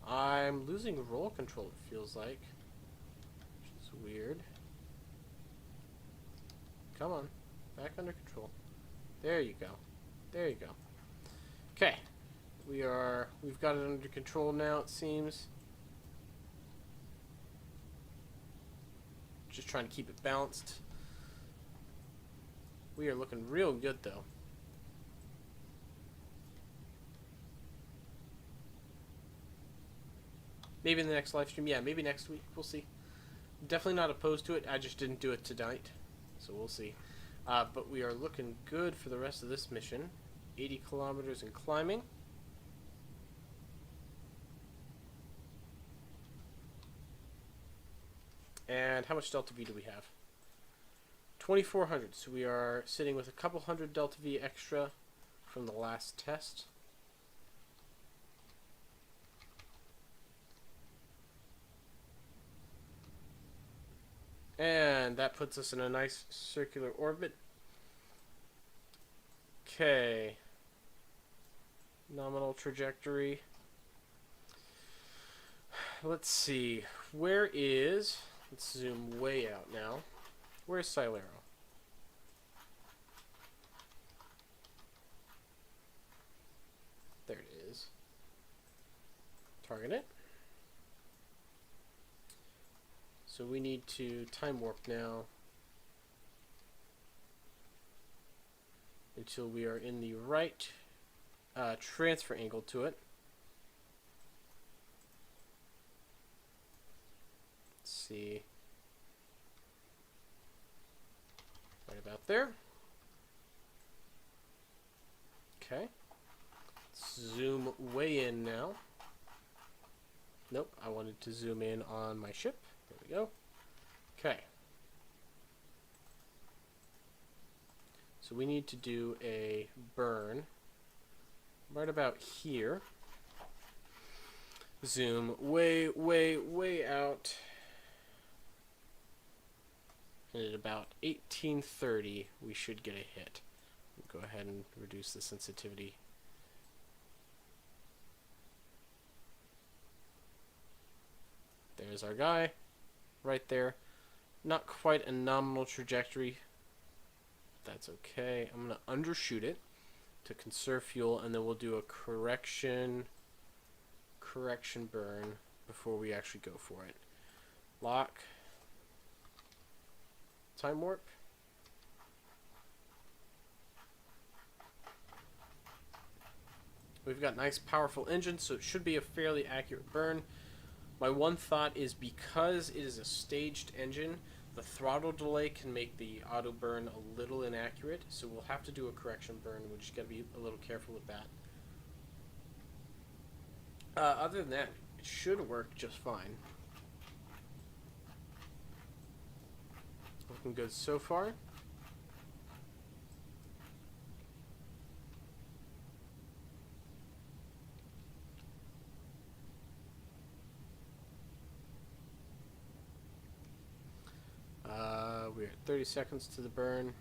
I'm losing roll control, it feels like, which is weird. Come on, back under control. There you go. There you go. Okay, we've got it under control now, it seems. Just trying to keep it balanced. We are looking real good, though. Maybe in the next live stream. Yeah, maybe next week. We'll see. Definitely not opposed to it. I just didn't do it tonight. So we'll see. But we are looking good for the rest of this mission. 80 kilometers and climbing. And how much delta V do we have? 2400. So we are sitting with a couple hundred delta V extra from the last test. And that puts us in a nice circular orbit. Okay. Nominal trajectory. Let's see. Where is... Let's zoom way out now. Where's Cylero? There it is. Target it. So we need to time warp now until we are in the right transfer angle to it. Let's see. Right about there. Okay. Zoom way in now. Nope, I wanted to zoom in on my ship. There we go. Okay. So we need to do a burn right about here. Zoom way, way, way out. And at about 1830, we should get a hit. Go ahead and reduce the sensitivity. There's our guy, right there. Not quite a nominal trajectory. That's okay. I'm going to undershoot it to conserve fuel, and then we'll do a correction burn before we actually go for it. Lock. Time warp. We've got nice powerful engines, so it should be a fairly accurate burn. My one thought is because it is a staged engine, the throttle delay can make the auto burn a little inaccurate, so we'll have to do a correction burn. We just got to be a little careful with that. Other than that, it should work just fine. Looking good so far. We're at 30 seconds to the burn.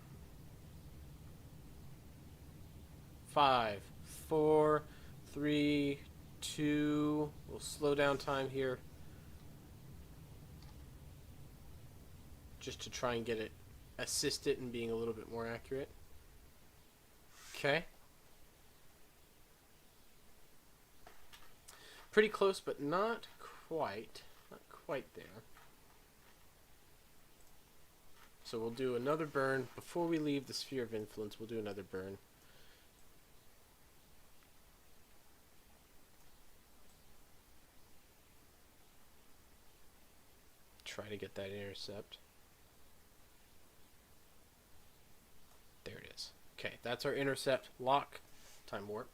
5, 4, 3, 2. We'll slow down time here just to try and get it, assist it in being a little bit more accurate. Okay. Pretty close, but not quite. Not quite there. So we'll do another burn. Before we leave the sphere of influence, we'll do another burn. Try to get that intercept. There it is. Okay, that's our intercept. Lock. Time warp.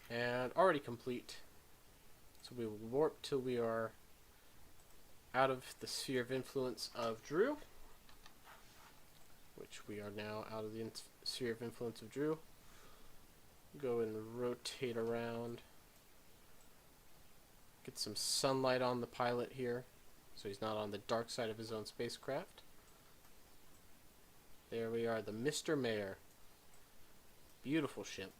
And already complete. So we will warp till we are out of the sphere of influence of Drew, which we are now out of the sphere of influence of Drew. Go and rotate around. Get some sunlight on the pilot here, so he's not on the dark side of his own spacecraft. There we are, the Mr. Mayor. Beautiful ship.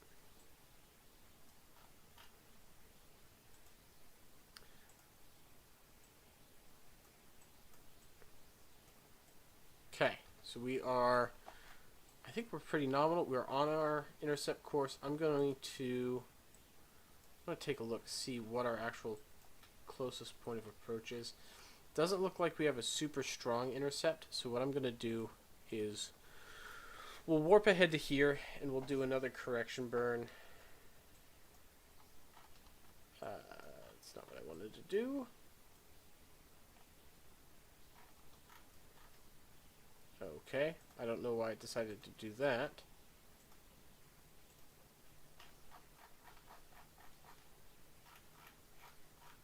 Okay, so we are, I think we're pretty nominal. We're on our intercept course. I'm going to take a look, see what our actual closest point of approach is. Doesn't look like we have a super strong intercept, so what I'm going to do is we'll warp ahead to here, and we'll do another correction burn. That's not what I wanted to do. Okay, I don't know why it decided to do that.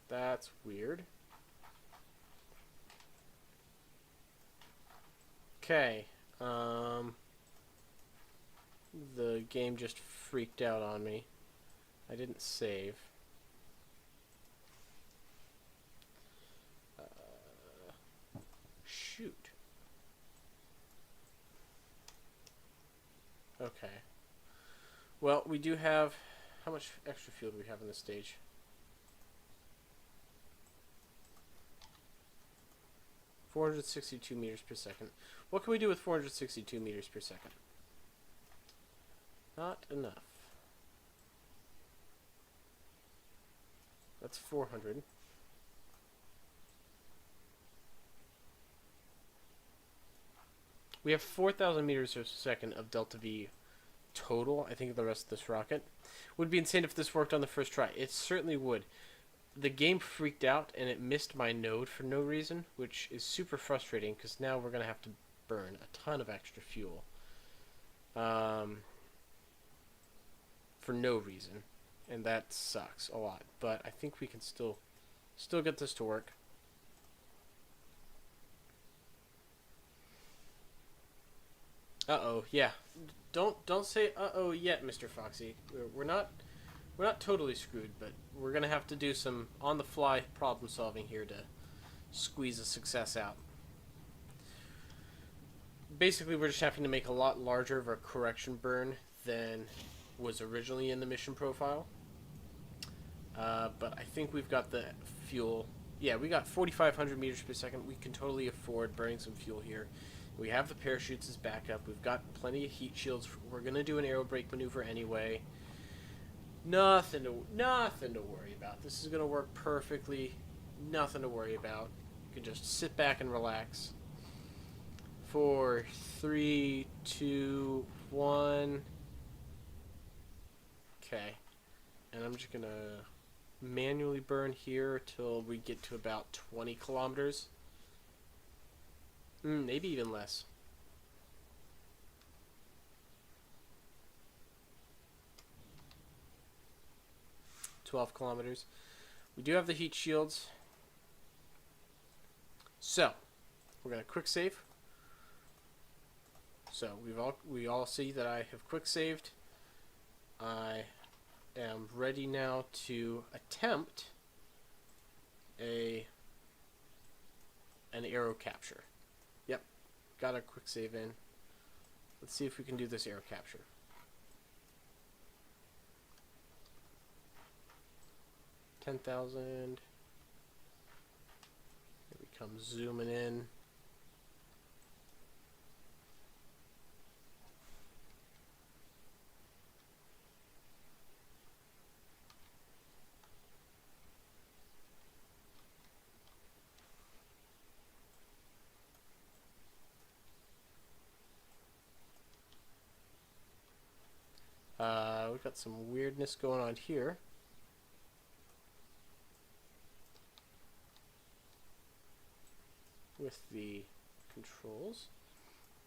That's weird. Okay, the game just freaked out on me. I didn't save. Shoot. Okay. Well, we do have... How much extra fuel do we have in this stage? 462 meters per second. What can we do with 462 meters per second? Not enough. That's 400. We have 4,000 meters per second of delta V total. I think the rest of this rocket would be insane if this worked on the first try. It certainly would. The game freaked out and it missed my node for no reason, which is super frustrating because now we're going to have to burn a ton of extra fuel for no reason, and that sucks a lot. But I think we can still get this to work. Uh-oh, yeah. Don't say uh-oh yet, Mr. Foxy. We're not totally screwed, but we're going to have to do some on-the-fly problem solving here to squeeze a success out. Basically, we're just having to make a lot larger of a correction burn than was originally in the mission profile. But I think we've got the fuel. Yeah, we got 4,500 meters per second. We can totally afford burning some fuel here. We have the parachutes as backup. We've got plenty of heat shields. We're going to do an aero brake maneuver anyway. Nothing to worry about. This is going to work perfectly. Nothing to worry about. You can just sit back and relax. 4, 3, 2, 1. Okay. And I'm just going to manually burn here till we get to about 20 kilometers. Maybe even less. $12 kilometers. We do have the heat shields. So, we're going to quick save. So, we all see that I have quick saved. I am ready now to attempt an aero capture. Yep, got a quick save in. Let's see if we can do this aero capture. $10,000. Here we come zooming in. We've got some weirdness going on here. With the controls.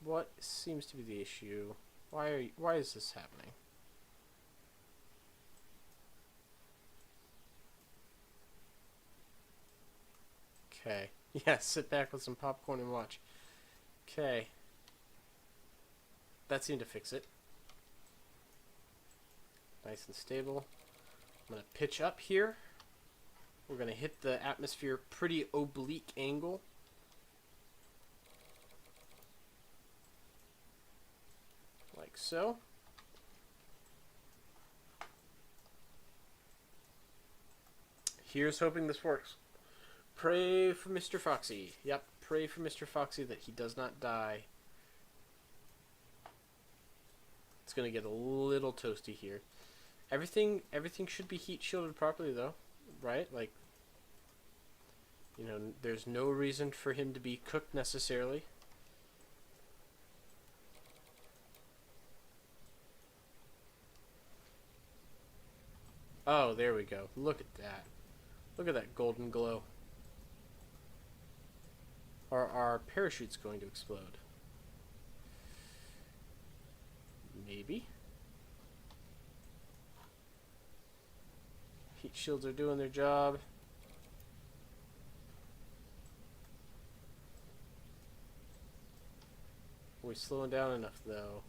What seems to be the issue? Why is this happening? Okay. Yeah, sit back with some popcorn and watch. Okay. That seemed to fix it. Nice and stable. I'm going to pitch up here. We're going to hit the atmosphere pretty oblique angle. Like so. Here's hoping this works. Pray for Mr. Foxy. Yep, pray for Mr. Foxy that he does not die. It's going to get a little toasty here. Everything should be heat shielded properly though, right? Like, you know, there's no reason for him to be cooked necessarily. Oh, there we go. Look at that. Look at that golden glow. Are our parachutes going to explode? Maybe. Heat shields are doing their job. Are we slowing down enough, though?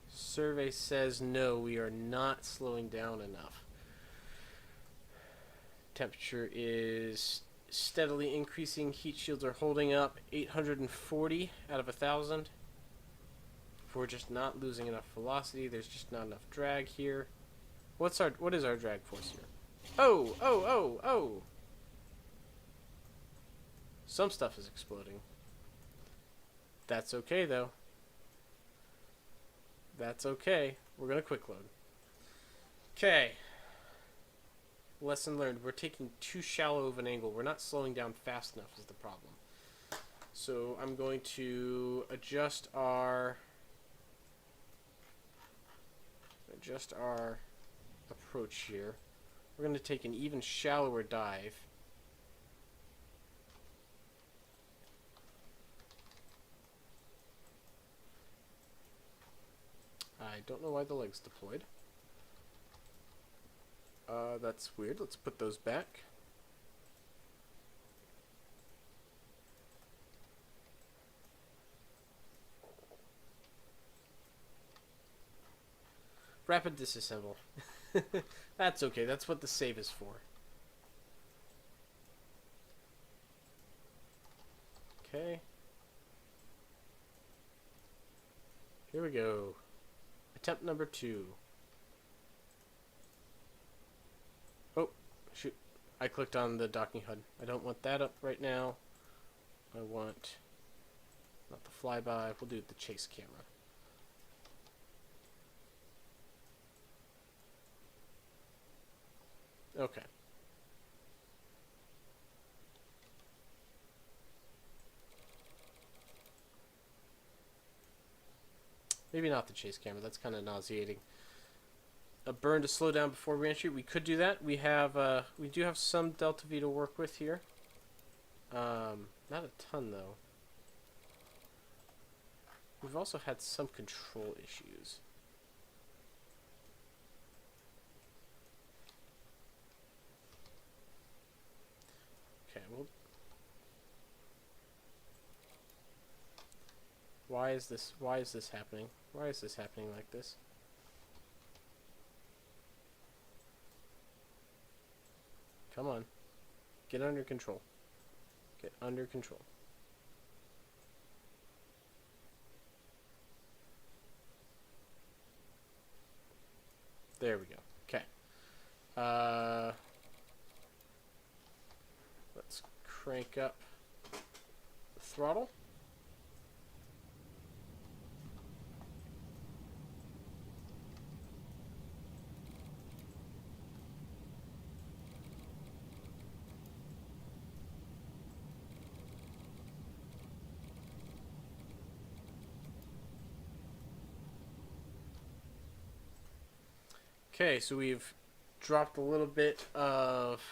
Survey says no, we are not slowing down enough. Temperature is steadily increasing. Heat shields are holding up. 840 out of 1,000. We're just not losing enough velocity. There's just not enough drag here. What is our drag force here? Oh, oh, oh, oh! Some stuff is exploding. That's okay, though. That's okay. We're gonna quick load. Okay. Lesson learned. We're taking too shallow of an angle. We're not slowing down fast enough is the problem. So I'm going to adjust our approach here. We're going to take an even shallower dive. I don't know why the leg's deployed. That's weird. Let's put those back. Rapid disassemble. That's okay. That's what the save is for. Okay. Here we go. Attempt number 2. Oh, shoot. I clicked on the docking HUD. I don't want that up right now. I want not the flyby. We'll do the chase camera. Okay. Maybe not the chase camera. That's kind of nauseating. A burn to slow down before reentry. We could do that. We do have some delta V to work with here. Not a ton though. We've also had some control issues. Okay, well, why is this happening? Why is this happening like this? Come on. Get under control. Get under control. There we go. Okay. Let's crank up the throttle. Okay, so we've dropped a little bit of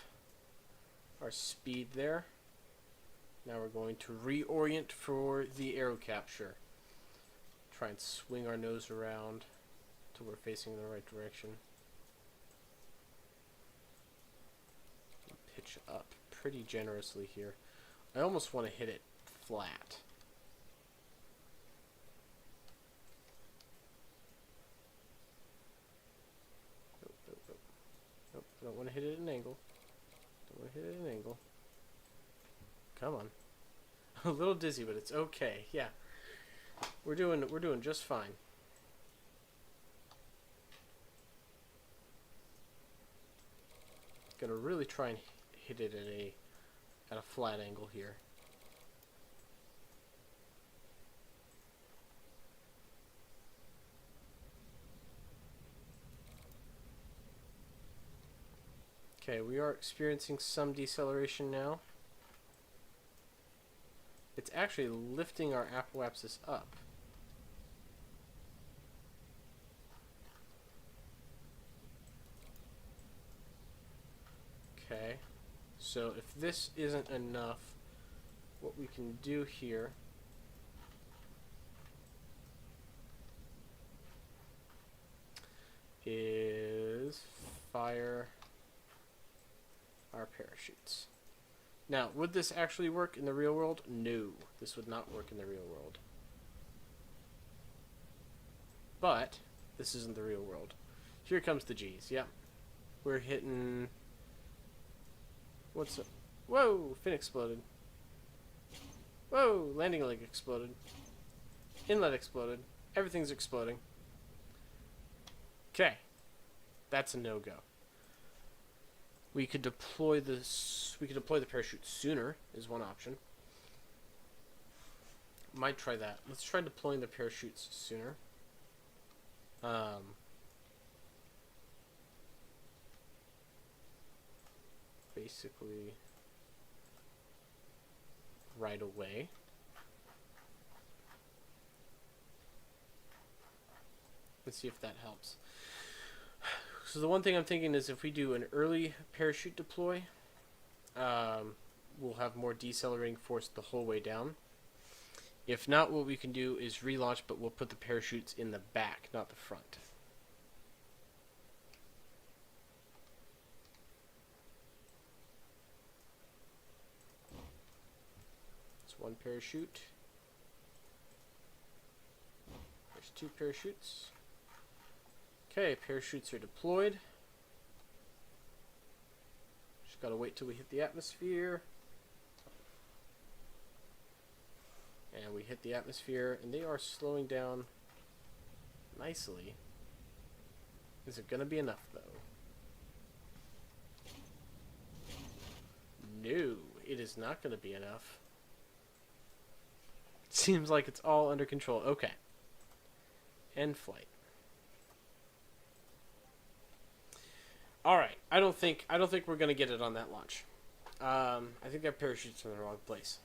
our speed there. Now we're going to reorient for the aero capture. Try and swing our nose around till we're facing the right direction. Pitch up pretty generously here. I almost want to hit it flat. Nope, I don't want to hit it at an angle. Don't want to hit it at an angle. Come on. A little dizzy, but it's okay. Yeah. We're doing just fine. Gonna really try and hit it at a flat angle here. Okay, we are experiencing some deceleration now. It's actually lifting our apoapsis up. Okay, so if this isn't enough, what we can do here fire our parachutes. Now, would this actually work in the real world? No, this would not work in the real world. But this isn't the real world. Here comes the G's. Yeah, we're hitting. What's up? Whoa! Fin exploded. Whoa! Landing leg exploded. Inlet exploded. Everything's exploding. Okay, that's a no-go. We could deploy this. We could deploy the parachute sooner. Is one option. Might try that. Let's try deploying the parachutes sooner. Basically, right away. Let's see if that helps. So the one thing I'm thinking is if we do an early parachute deploy, we'll have more decelerating force the whole way down. If not, what we can do is relaunch, but we'll put the parachutes in the back, not the front. That's one parachute. There's two parachutes. Okay, parachutes are deployed. Just gotta wait till we hit the atmosphere. And we hit the atmosphere, and they are slowing down nicely. Is it gonna be enough, though? No, it is not gonna be enough. Seems like it's all under control. Okay. End flight. All right. I don't think we're gonna get it on that launch. I think our parachutes are in the wrong place.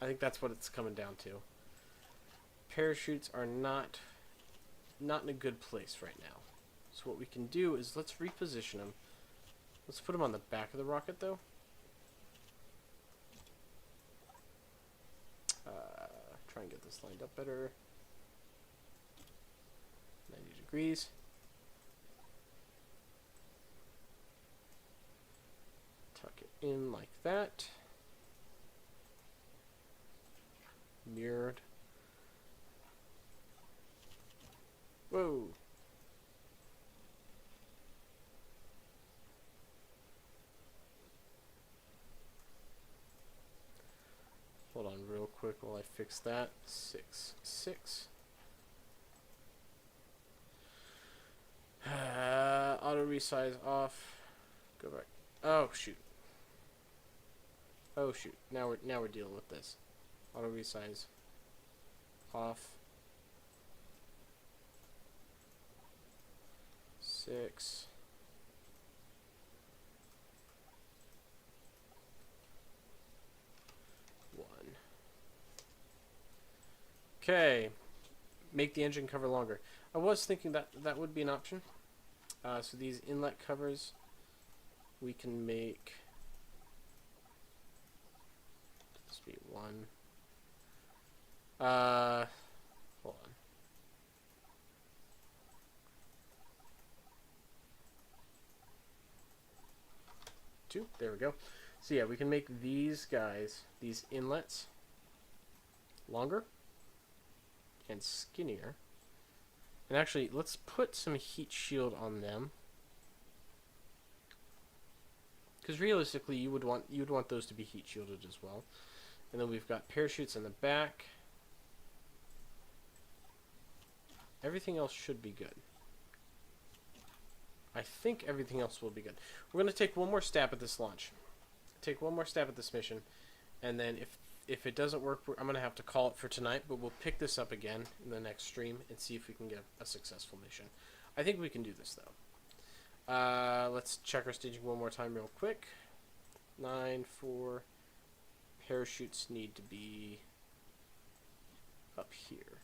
I think that's what it's coming down to. Parachutes are not in a good place right now. So what we can do is let's reposition them. Let's put them on the back of the rocket, though. Try and get this lined up better. 90 degrees. Tuck it in like that. Mirrored. Whoa. Hold on real quick while I fix that. 6, 6. Auto resize off. Go back. Oh shoot. Oh shoot. Now we're dealing with this. Auto resize off. 6. Okay, make the engine cover longer. I was thinking that would be an option. So these inlet covers, we can make this be 1. Hold on. Two. There we go. So yeah, we can make these guys, these inlets, longer and skinnier. And actually, let's put some heat shield on them, because realistically, you'd want those to be heat shielded as well. And then we've got parachutes in the back. Everything else should be good. I think everything else will be good. We're going to take one more stab at this launch. Take one more stab at this mission, and then if it doesn't work, I'm going to have to call it for tonight, but we'll pick this up again in the next stream and see if we can get a successful mission. I think we can do this, though. Let's check our staging one more time real quick. 9, 4. Parachutes need to be up here.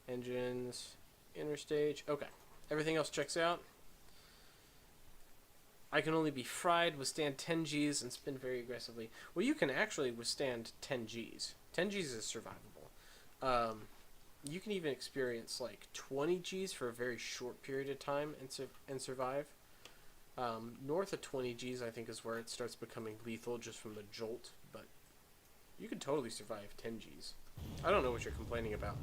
Engines, inner stage. Okay. Everything else checks out. I can only be fried, withstand 10 Gs, and spin very aggressively. Well, you can actually withstand 10 Gs. 10 Gs is survivable. You can even experience like 20 Gs for a very short period of time and survive. North of 20 Gs, I think, is where it starts becoming lethal just from the jolt, but you can totally survive 10 Gs. I don't know what you're complaining about.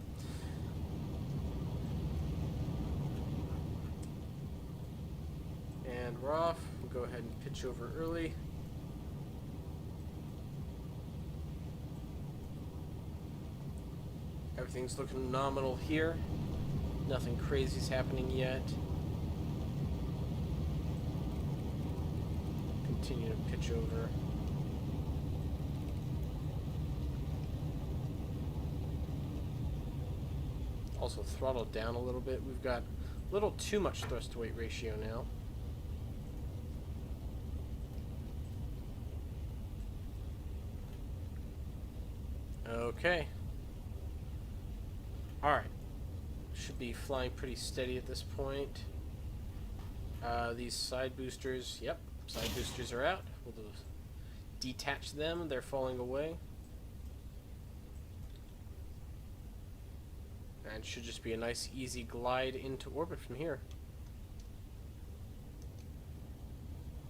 And we're off. We'll go ahead and pitch over early. Everything's looking nominal here. Nothing crazy's happening yet. Continue to pitch over. Also throttle down a little bit. We've got a little too much thrust to weight ratio now. Okay. Alright. Should be flying pretty steady at this point. These side boosters, yep, side boosters are out. We'll detach them, they're falling away. And should just be a nice easy glide into orbit from here.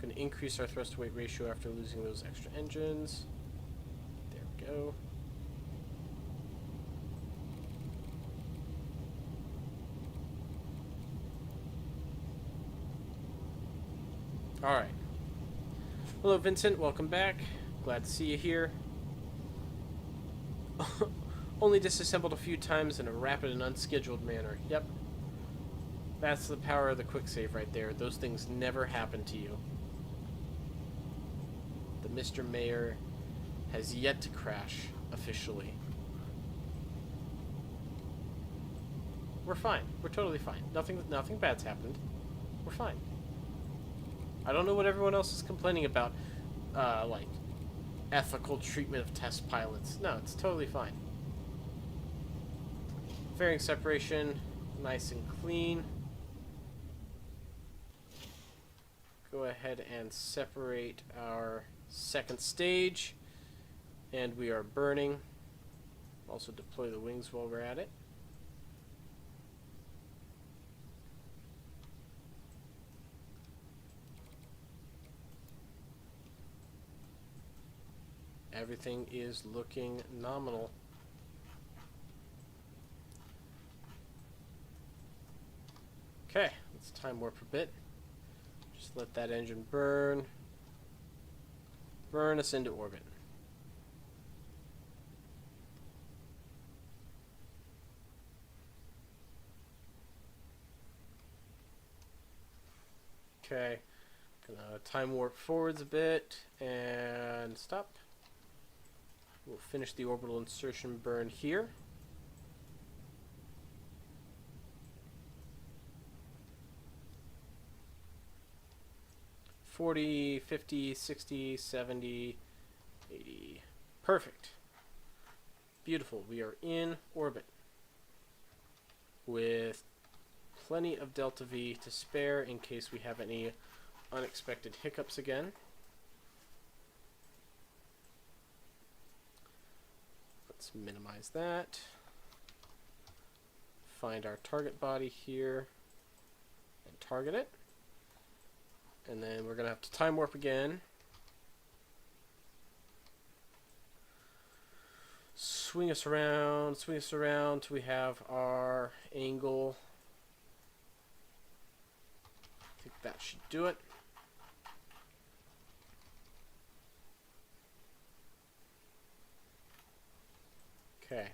Going to increase our thrust to weight ratio after losing those extra engines. There we go. Alright. Hello, Vincent. Welcome back. Glad to see you here. Only disassembled a few times in a rapid and unscheduled manner. Yep. That's the power of the quick save right there. Those things never happen to you. The Mr. Mayor has yet to crash officially. We're fine. We're totally fine. Nothing bad's happened. We're fine. I don't know what everyone else is complaining about, like ethical treatment of test pilots. No, it's totally fine. Fairing separation, nice and clean. Go ahead and separate our second stage, and we are burning. Also deploy the wings while we're at it. Everything is looking nominal. Okay, let's time warp a bit. Just let that engine burn. Burn us into orbit. Okay, gonna time warp forwards a bit and stop. We'll finish the orbital insertion burn here. $40, $50, $60, $70, $80. Perfect. Beautiful. We are in orbit with plenty of delta V to spare in case we have any unexpected hiccups again. Let's minimize that. Find our target body here and target it. And then we're going to have to time warp again. Swing us around till we have our angle. I think that should do it. Okay.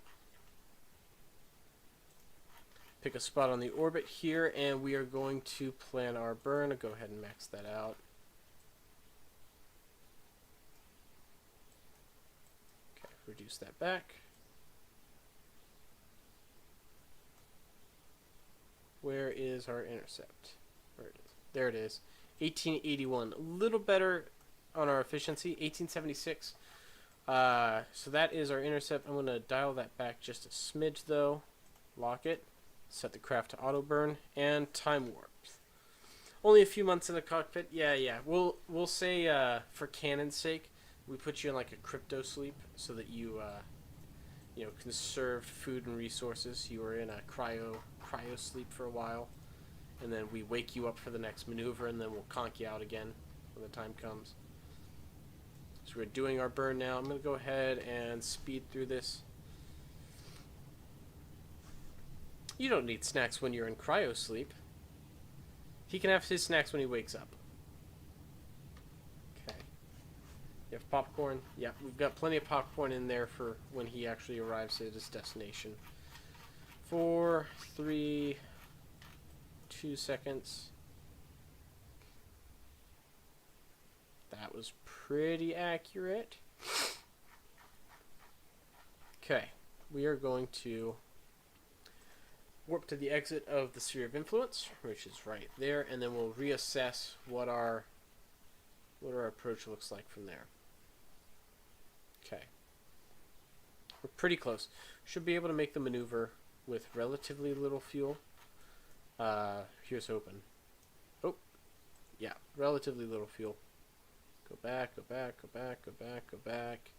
Pick a spot on the orbit here, and we are going to plan our burn. I'll go ahead and max that out. Okay, reduce that back. Where is our intercept? Where it is. There it is. 1881. A little better on our efficiency. 1876. So that is our intercept. I'm going to dial that back just a smidge, though. Lock it. Set the craft to auto burn and time warp. Only a few months in the cockpit. Yeah. We'll say for canon's sake, we put you in like a crypto sleep so that you conserved food and resources. You were in a cryo sleep for a while, and then we wake you up for the next maneuver, and then we'll conk you out again when the time comes. So we're doing our burn now. I'm going to go ahead and speed through this. You don't need snacks when you're in cryo sleep. He can have his snacks when he wakes up. Okay. You have popcorn? Yeah, we've got plenty of popcorn in there for when he actually arrives at his destination. 4, 3, 2 seconds. That was pretty accurate. Okay, we are going to warp to the exit of the sphere of influence, which is right there, and then we'll reassess what our approach looks like from there. Okay, we're pretty close. Should be able to make the maneuver with relatively little fuel. Here's hoping. Oh, yeah, relatively little fuel. Go back, go back, go back, go back, go back.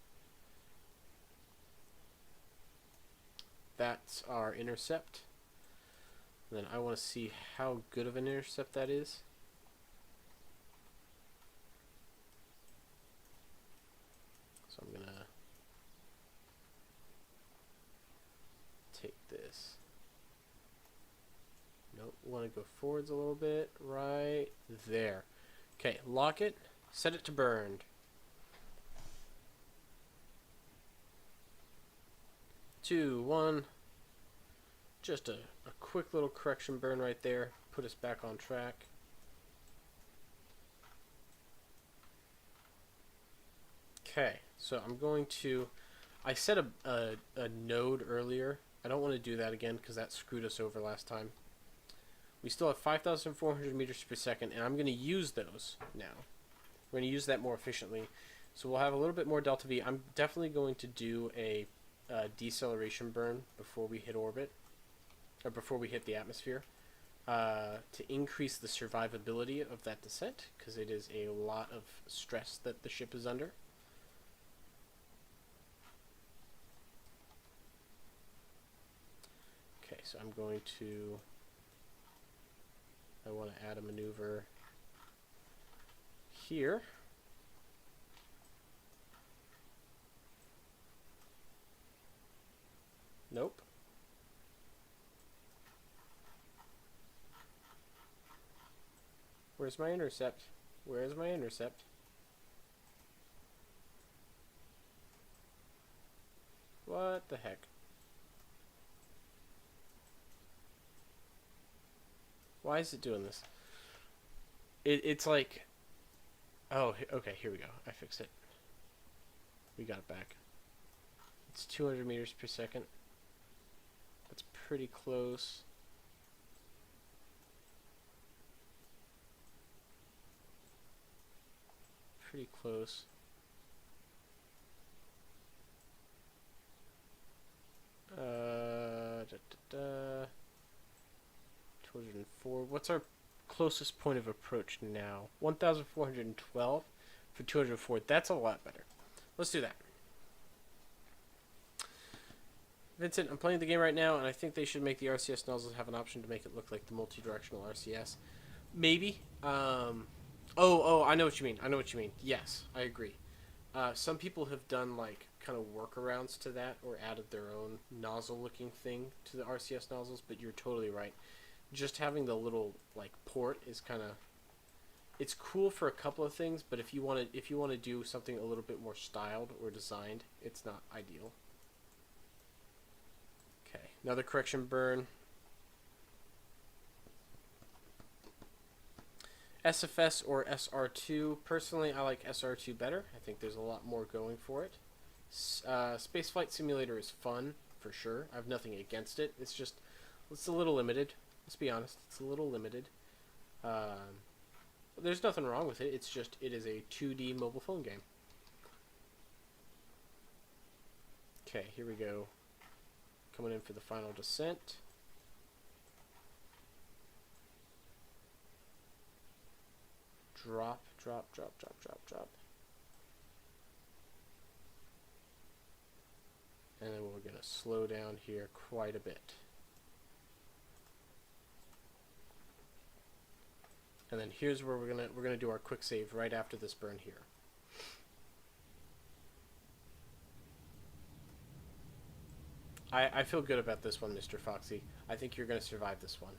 That's our intercept. And then I want to see how good of an intercept that is. So I'm going to take this. Nope, want to go forwards a little bit. Right there. Okay, lock it. Set it to burned. 2, 1. Just a quick little correction burn right there. Put us back on track. Okay, so I'm going to... I set a node earlier. I don't want to do that again because that screwed us over last time. We still have 5,400 meters per second, and I'm going to use those now. We're going to use that more efficiently. So we'll have a little bit more delta V. I'm definitely going to do a deceleration burn before we hit orbit, or before we hit the atmosphere, to increase the survivability of that descent, because it is a lot of stress that the ship is under. Okay, so I'm going to... I want to add a maneuver here. Nope. Where's my intercept? Where's my intercept? What the heck? Why is it doing this? It's like... Oh, okay, here we go. I fixed it. We got it back. It's 200 meters per second. That's pretty close. Pretty close. Da, da, da. 204. What's our closest point of approach now? 1,412 for 204. That's a lot better. Let's do that. Vincent, I'm playing the game right now, and I think they should make the RCS nozzles have an option to make it look like the multi-directional RCS. Maybe. Oh, I know what you mean. I know what you mean. Yes, I agree. Some people have done, like, kind of workarounds to that, or added their own nozzle-looking thing to the RCS nozzles, but you're totally right. Just having the little, like, port is kind of... It's cool for a couple of things, but if you want to do something a little bit more styled or designed, it's not ideal. Okay, another correction burn. SFS or SR2. Personally, I like SR2 better. I think there's a lot more going for it. Spaceflight Simulator is fun, for sure. I have nothing against it. It's just, it's a little limited. Let's be honest, it's a little limited. There's nothing wrong with it. It's just, it is a 2D mobile phone game. Okay, here we go. Coming in for the final descent. Drop, drop, drop, drop, drop, drop. And then we're gonna to slow down here quite a bit. And then here's where we're gonna do our quick save right after this burn here. I feel good about this one, Mr. Foxy. I think you're gonna survive this one.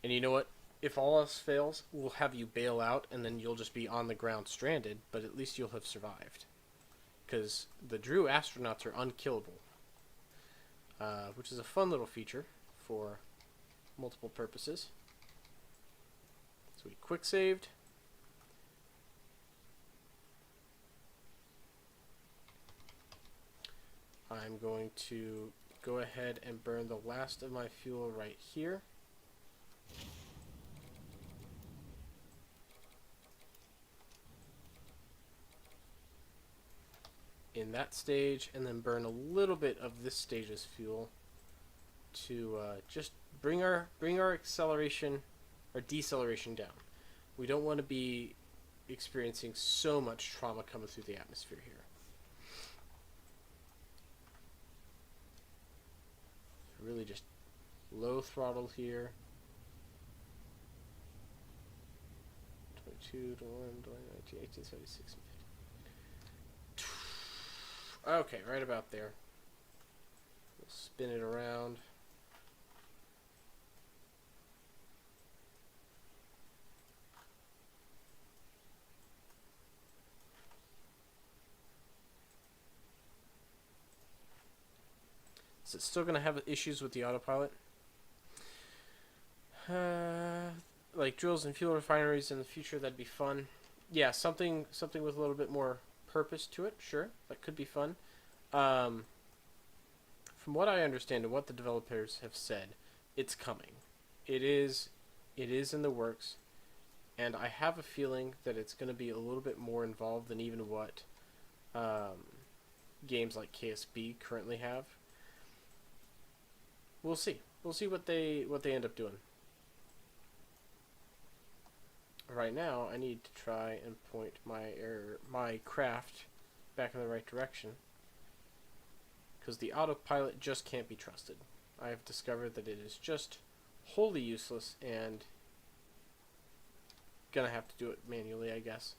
And you know what? If all else fails, we'll have you bail out, and then you'll just be on the ground stranded, but at least you'll have survived. Because the Drew astronauts are unkillable. Which is a fun little feature for multiple purposes. So we quick saved. I'm going to go ahead and burn the last of my fuel right here. In that stage, and then burn a little bit of this stage's fuel to just bring our acceleration or deceleration down. We don't want to be experiencing so much trauma coming through the atmosphere here. So really just low throttle here. 22, 21, 19, 18, 76. Okay, right about there. We'll spin it around. Is it still going to have issues with the autopilot? Like drills and fuel refineries in the future, that'd be fun. Yeah, something with a little bit more purpose to it, sure, that could be fun. From what I understand and what the developers have said, it's coming. It is in the works, and I have a feeling that it's going to be a little bit more involved than even what games like KSB currently have. We'll see. We'll see what they end up doing. Right now, I need to try and point my craft back in the right direction, because the autopilot just can't be trusted. I have discovered that it is just wholly useless, and gonna have to do it manually, I guess.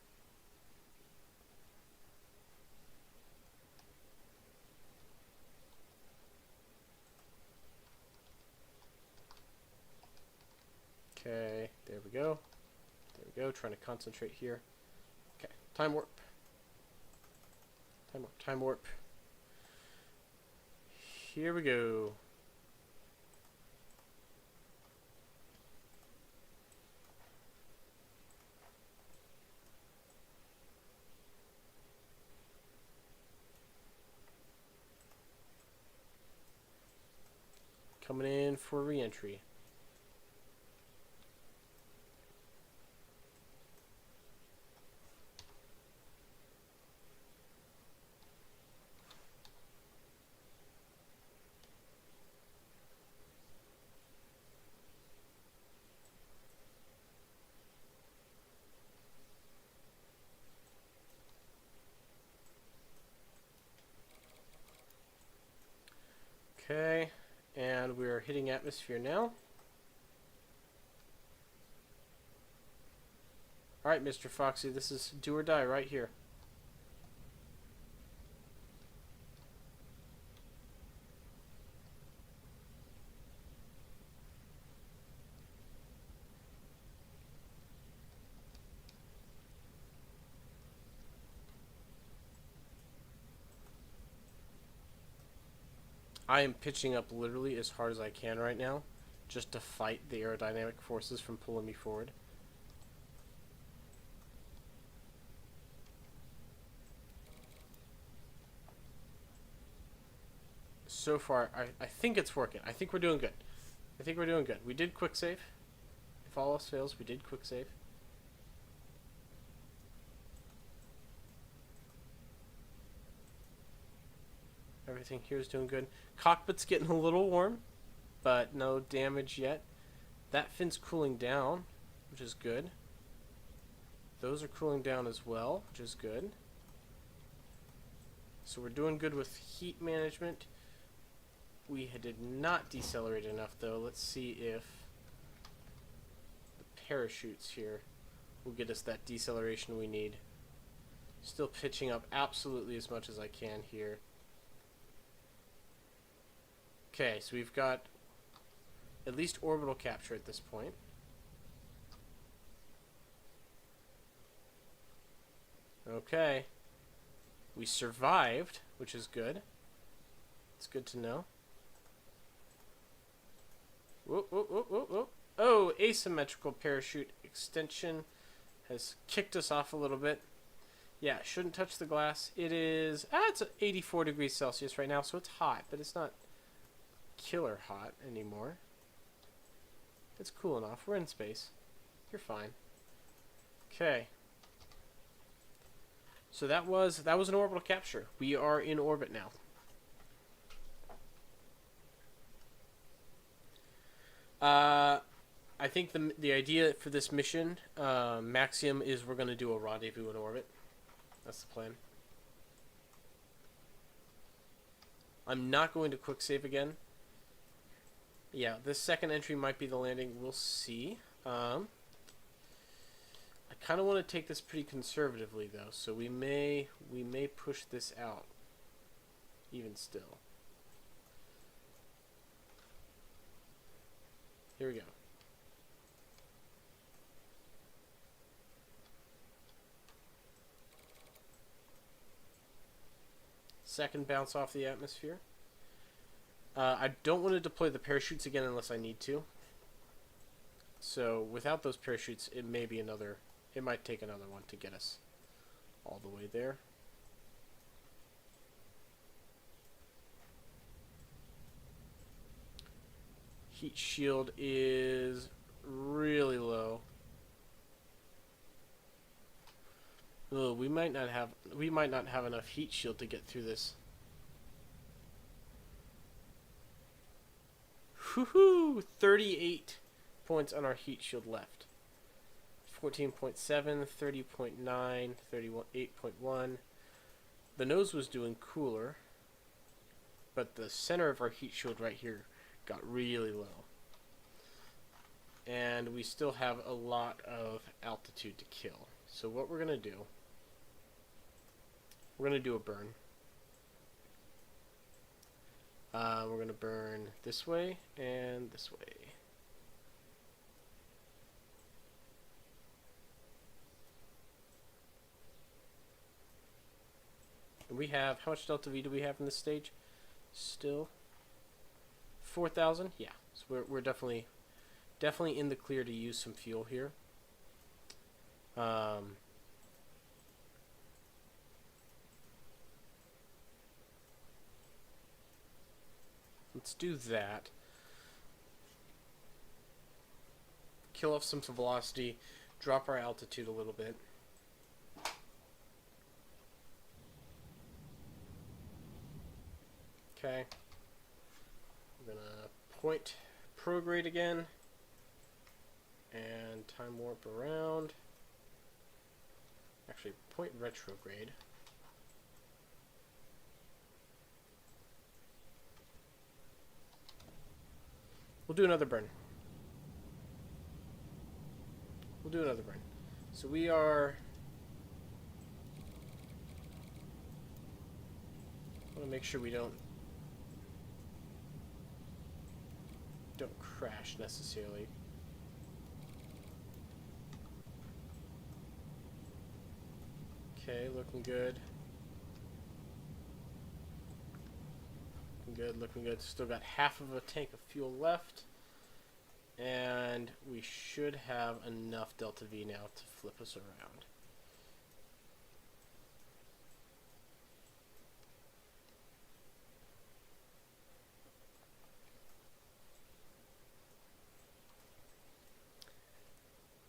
Okay, there we go. There we go, trying to concentrate here. Okay, time warp. Time warp, time warp. Here we go. Coming in for re-entry. Okay, and we're hitting atmosphere now. Alright, Mr. Foxy, this is do or die right here. I am pitching up literally as hard as I can right now, just to fight the aerodynamic forces from pulling me forward. So far, I think it's working. I think we're doing good. I think we're doing good. We did quick save. If all else fails, we did quick save. Everything here is doing good. Cockpit's getting a little warm, but no damage yet. That fin's cooling down, which is good. Those are cooling down as well, which is good. So we're doing good with heat management. We did not decelerate enough, though. Let's see if the parachutes here will get us that deceleration we need. Still pitching up absolutely as much as I can here. Okay, so we've got at least orbital capture at this point. Okay. We survived, which is good. It's good to know. Whoop, whoop, whoop, whoop, whoop. Oh, asymmetrical parachute extension has kicked us off a little bit. Yeah, shouldn't touch the glass. It is, it's 84 degrees Celsius right now, so it's hot, but it's not killer hot anymore. It's cool enough. We're in space. You're fine. Okay. So that was an orbital capture. We are in orbit now. I think the idea for this mission, Maxium, is we're going to do a rendezvous in orbit. That's the plan. I'm not going to quick save again. Yeah, this second entry might be the landing. We'll see. I kind of want to take this pretty conservatively, though, so we may push this out even still. Here we go. Second bounce off the atmosphere. I don't want to deploy the parachutes again unless I need to. So without those parachutes, it may be another. It might take another one to get us all the way there. Heat shield is really low. Oh, we might not have enough heat shield to get through this. Woohoo! 38 points on our heat shield left. 14.7, 30.9, 8.1. The nose was doing cooler, but the center of our heat shield right here got really low. And we still have a lot of altitude to kill. So what we're going to do, we're going to do a burn. We're going to burn this way and this way. And we have, how much delta V do we have in this stage? Still 4,000? Yeah. So we're definitely in the clear to use some fuel here. Let's do that. Kill off some velocity, drop our altitude a little bit. Okay. I'm gonna point prograde again and time warp around. Actually, point retrograde. We'll do another burn. So we are... I want to make sure we don't crash necessarily. Okay, looking good. Looking good. Still got half of a tank of fuel left. And we should have enough delta V now to flip us around.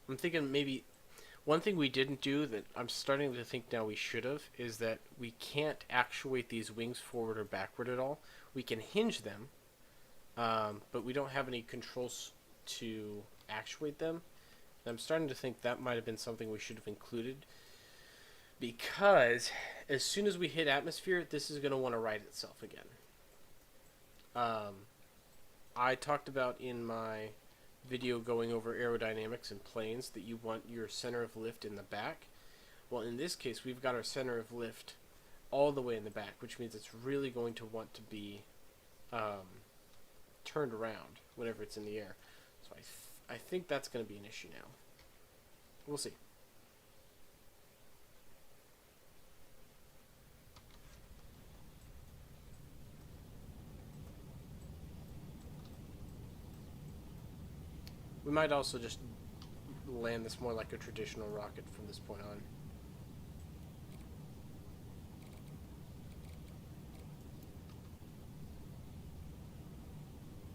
I'm thinking maybe one thing we didn't do that I'm starting to think now we should have is that we can't actuate these wings forward or backward at all. We can hinge them, but we don't have any controls to actuate them. And I'm starting to think that might have been something we should have included, Because as soon as we hit atmosphere, this is going to want to right itself again. I talked about in my video going over aerodynamics and planes that you want your center of lift in the back. Well, in this case, we've got our center of lift all the way in the back, which means it's really going to want to be turned around whenever it's in the air. So I think that's going to be an issue now. We'll see. We might also just land this more like a traditional rocket from this point on.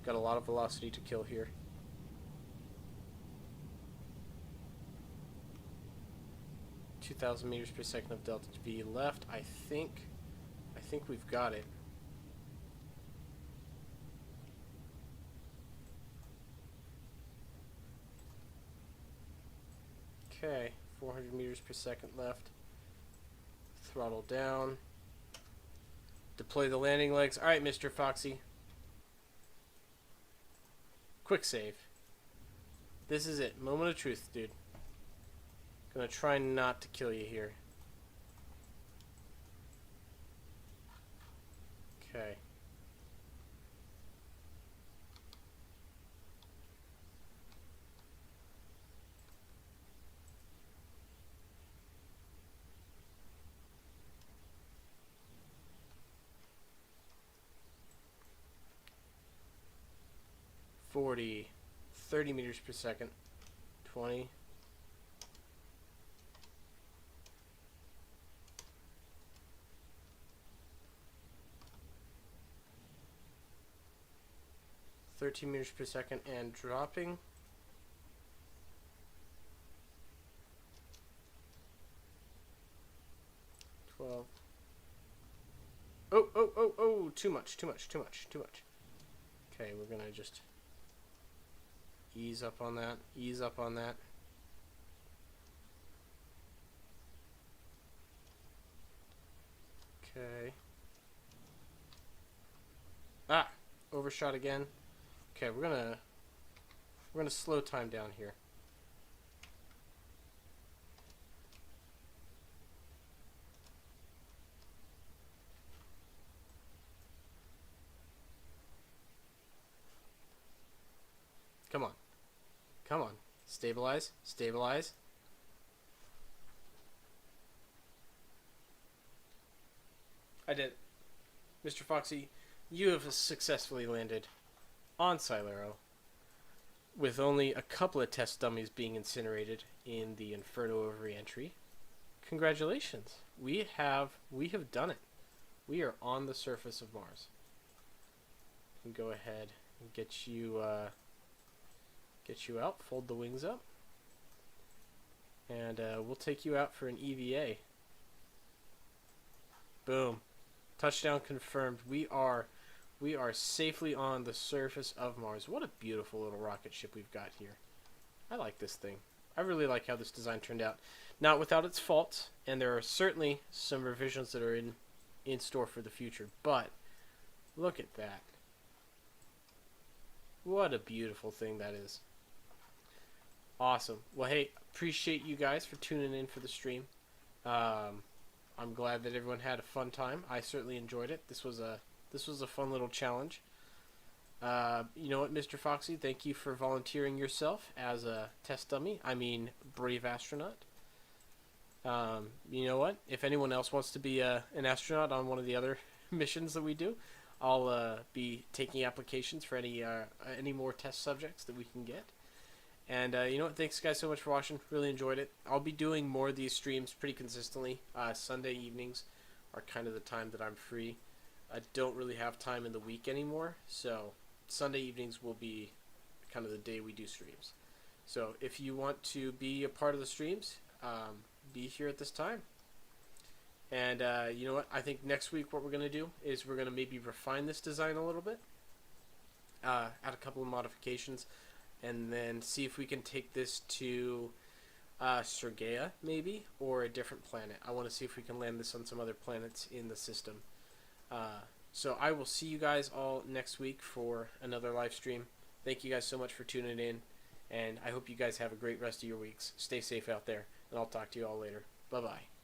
Got a lot of velocity to kill here. (2,000 meters per second of delta V left. I think we've got it. Okay, 400 meters per second left. Throttle down. Deploy the landing legs. All right, Mr. Foxy. Quick save. This is it. Moment of truth, dude. Gonna try not to kill you here. Okay. (40, 30 meters per second, 20, 13 meters per second and dropping. Oh, too much. Okay, we're gonna just ease up on that. Okay. Ah, overshot again. Okay, we're gonna slow time down here. Come on. Stabilize. I did. Mr. Foxy, you have successfully landed on Cylero with only a couple of test dummies being incinerated in the Inferno of re-entry. Congratulations. We have done it. We are on the surface of Mars. We can go ahead and get you out, fold the wings up, and we'll take you out for an EVA. Boom. Touchdown confirmed. We are safely on the surface of Mars. What a beautiful little rocket ship we've got here. I like this thing. I really like how this design turned out. Not without its faults, and there are certainly some revisions that are in store for the future, but look at that. What a beautiful thing that is. Awesome. Well, hey, appreciate you guys for tuning in for the stream. I'm glad that everyone had a fun time. I certainly enjoyed it. This was a fun little challenge. You know what, Mr. Foxy? Thank you for volunteering yourself as a test dummy. I mean, brave astronaut. You know what? If anyone else wants to be an astronaut on one of the other missions that we do, I'll be taking applications for any more test subjects that we can get. And you know what? Thanks, guys, so much for watching. Really enjoyed it. I'll be doing more of these streams pretty consistently. Sunday evenings are kind of the time that I'm free. I don't really have time in the week anymore, so Sunday evenings will be kind of the day we do streams. So if you want to be a part of the streams, be here at this time. And you know what? I think next week what we're going to do is we're going to maybe refine this design a little bit, add a couple of modifications, and then see if we can take this to Sergea, maybe, or a different planet. I want to see if we can land this on some other planets in the system. So I will see you guys all next week for another live stream. Thank you guys so much for tuning in, and I hope you guys have a great rest of your weeks. Stay safe out there, and I'll talk to you all later. Bye-bye.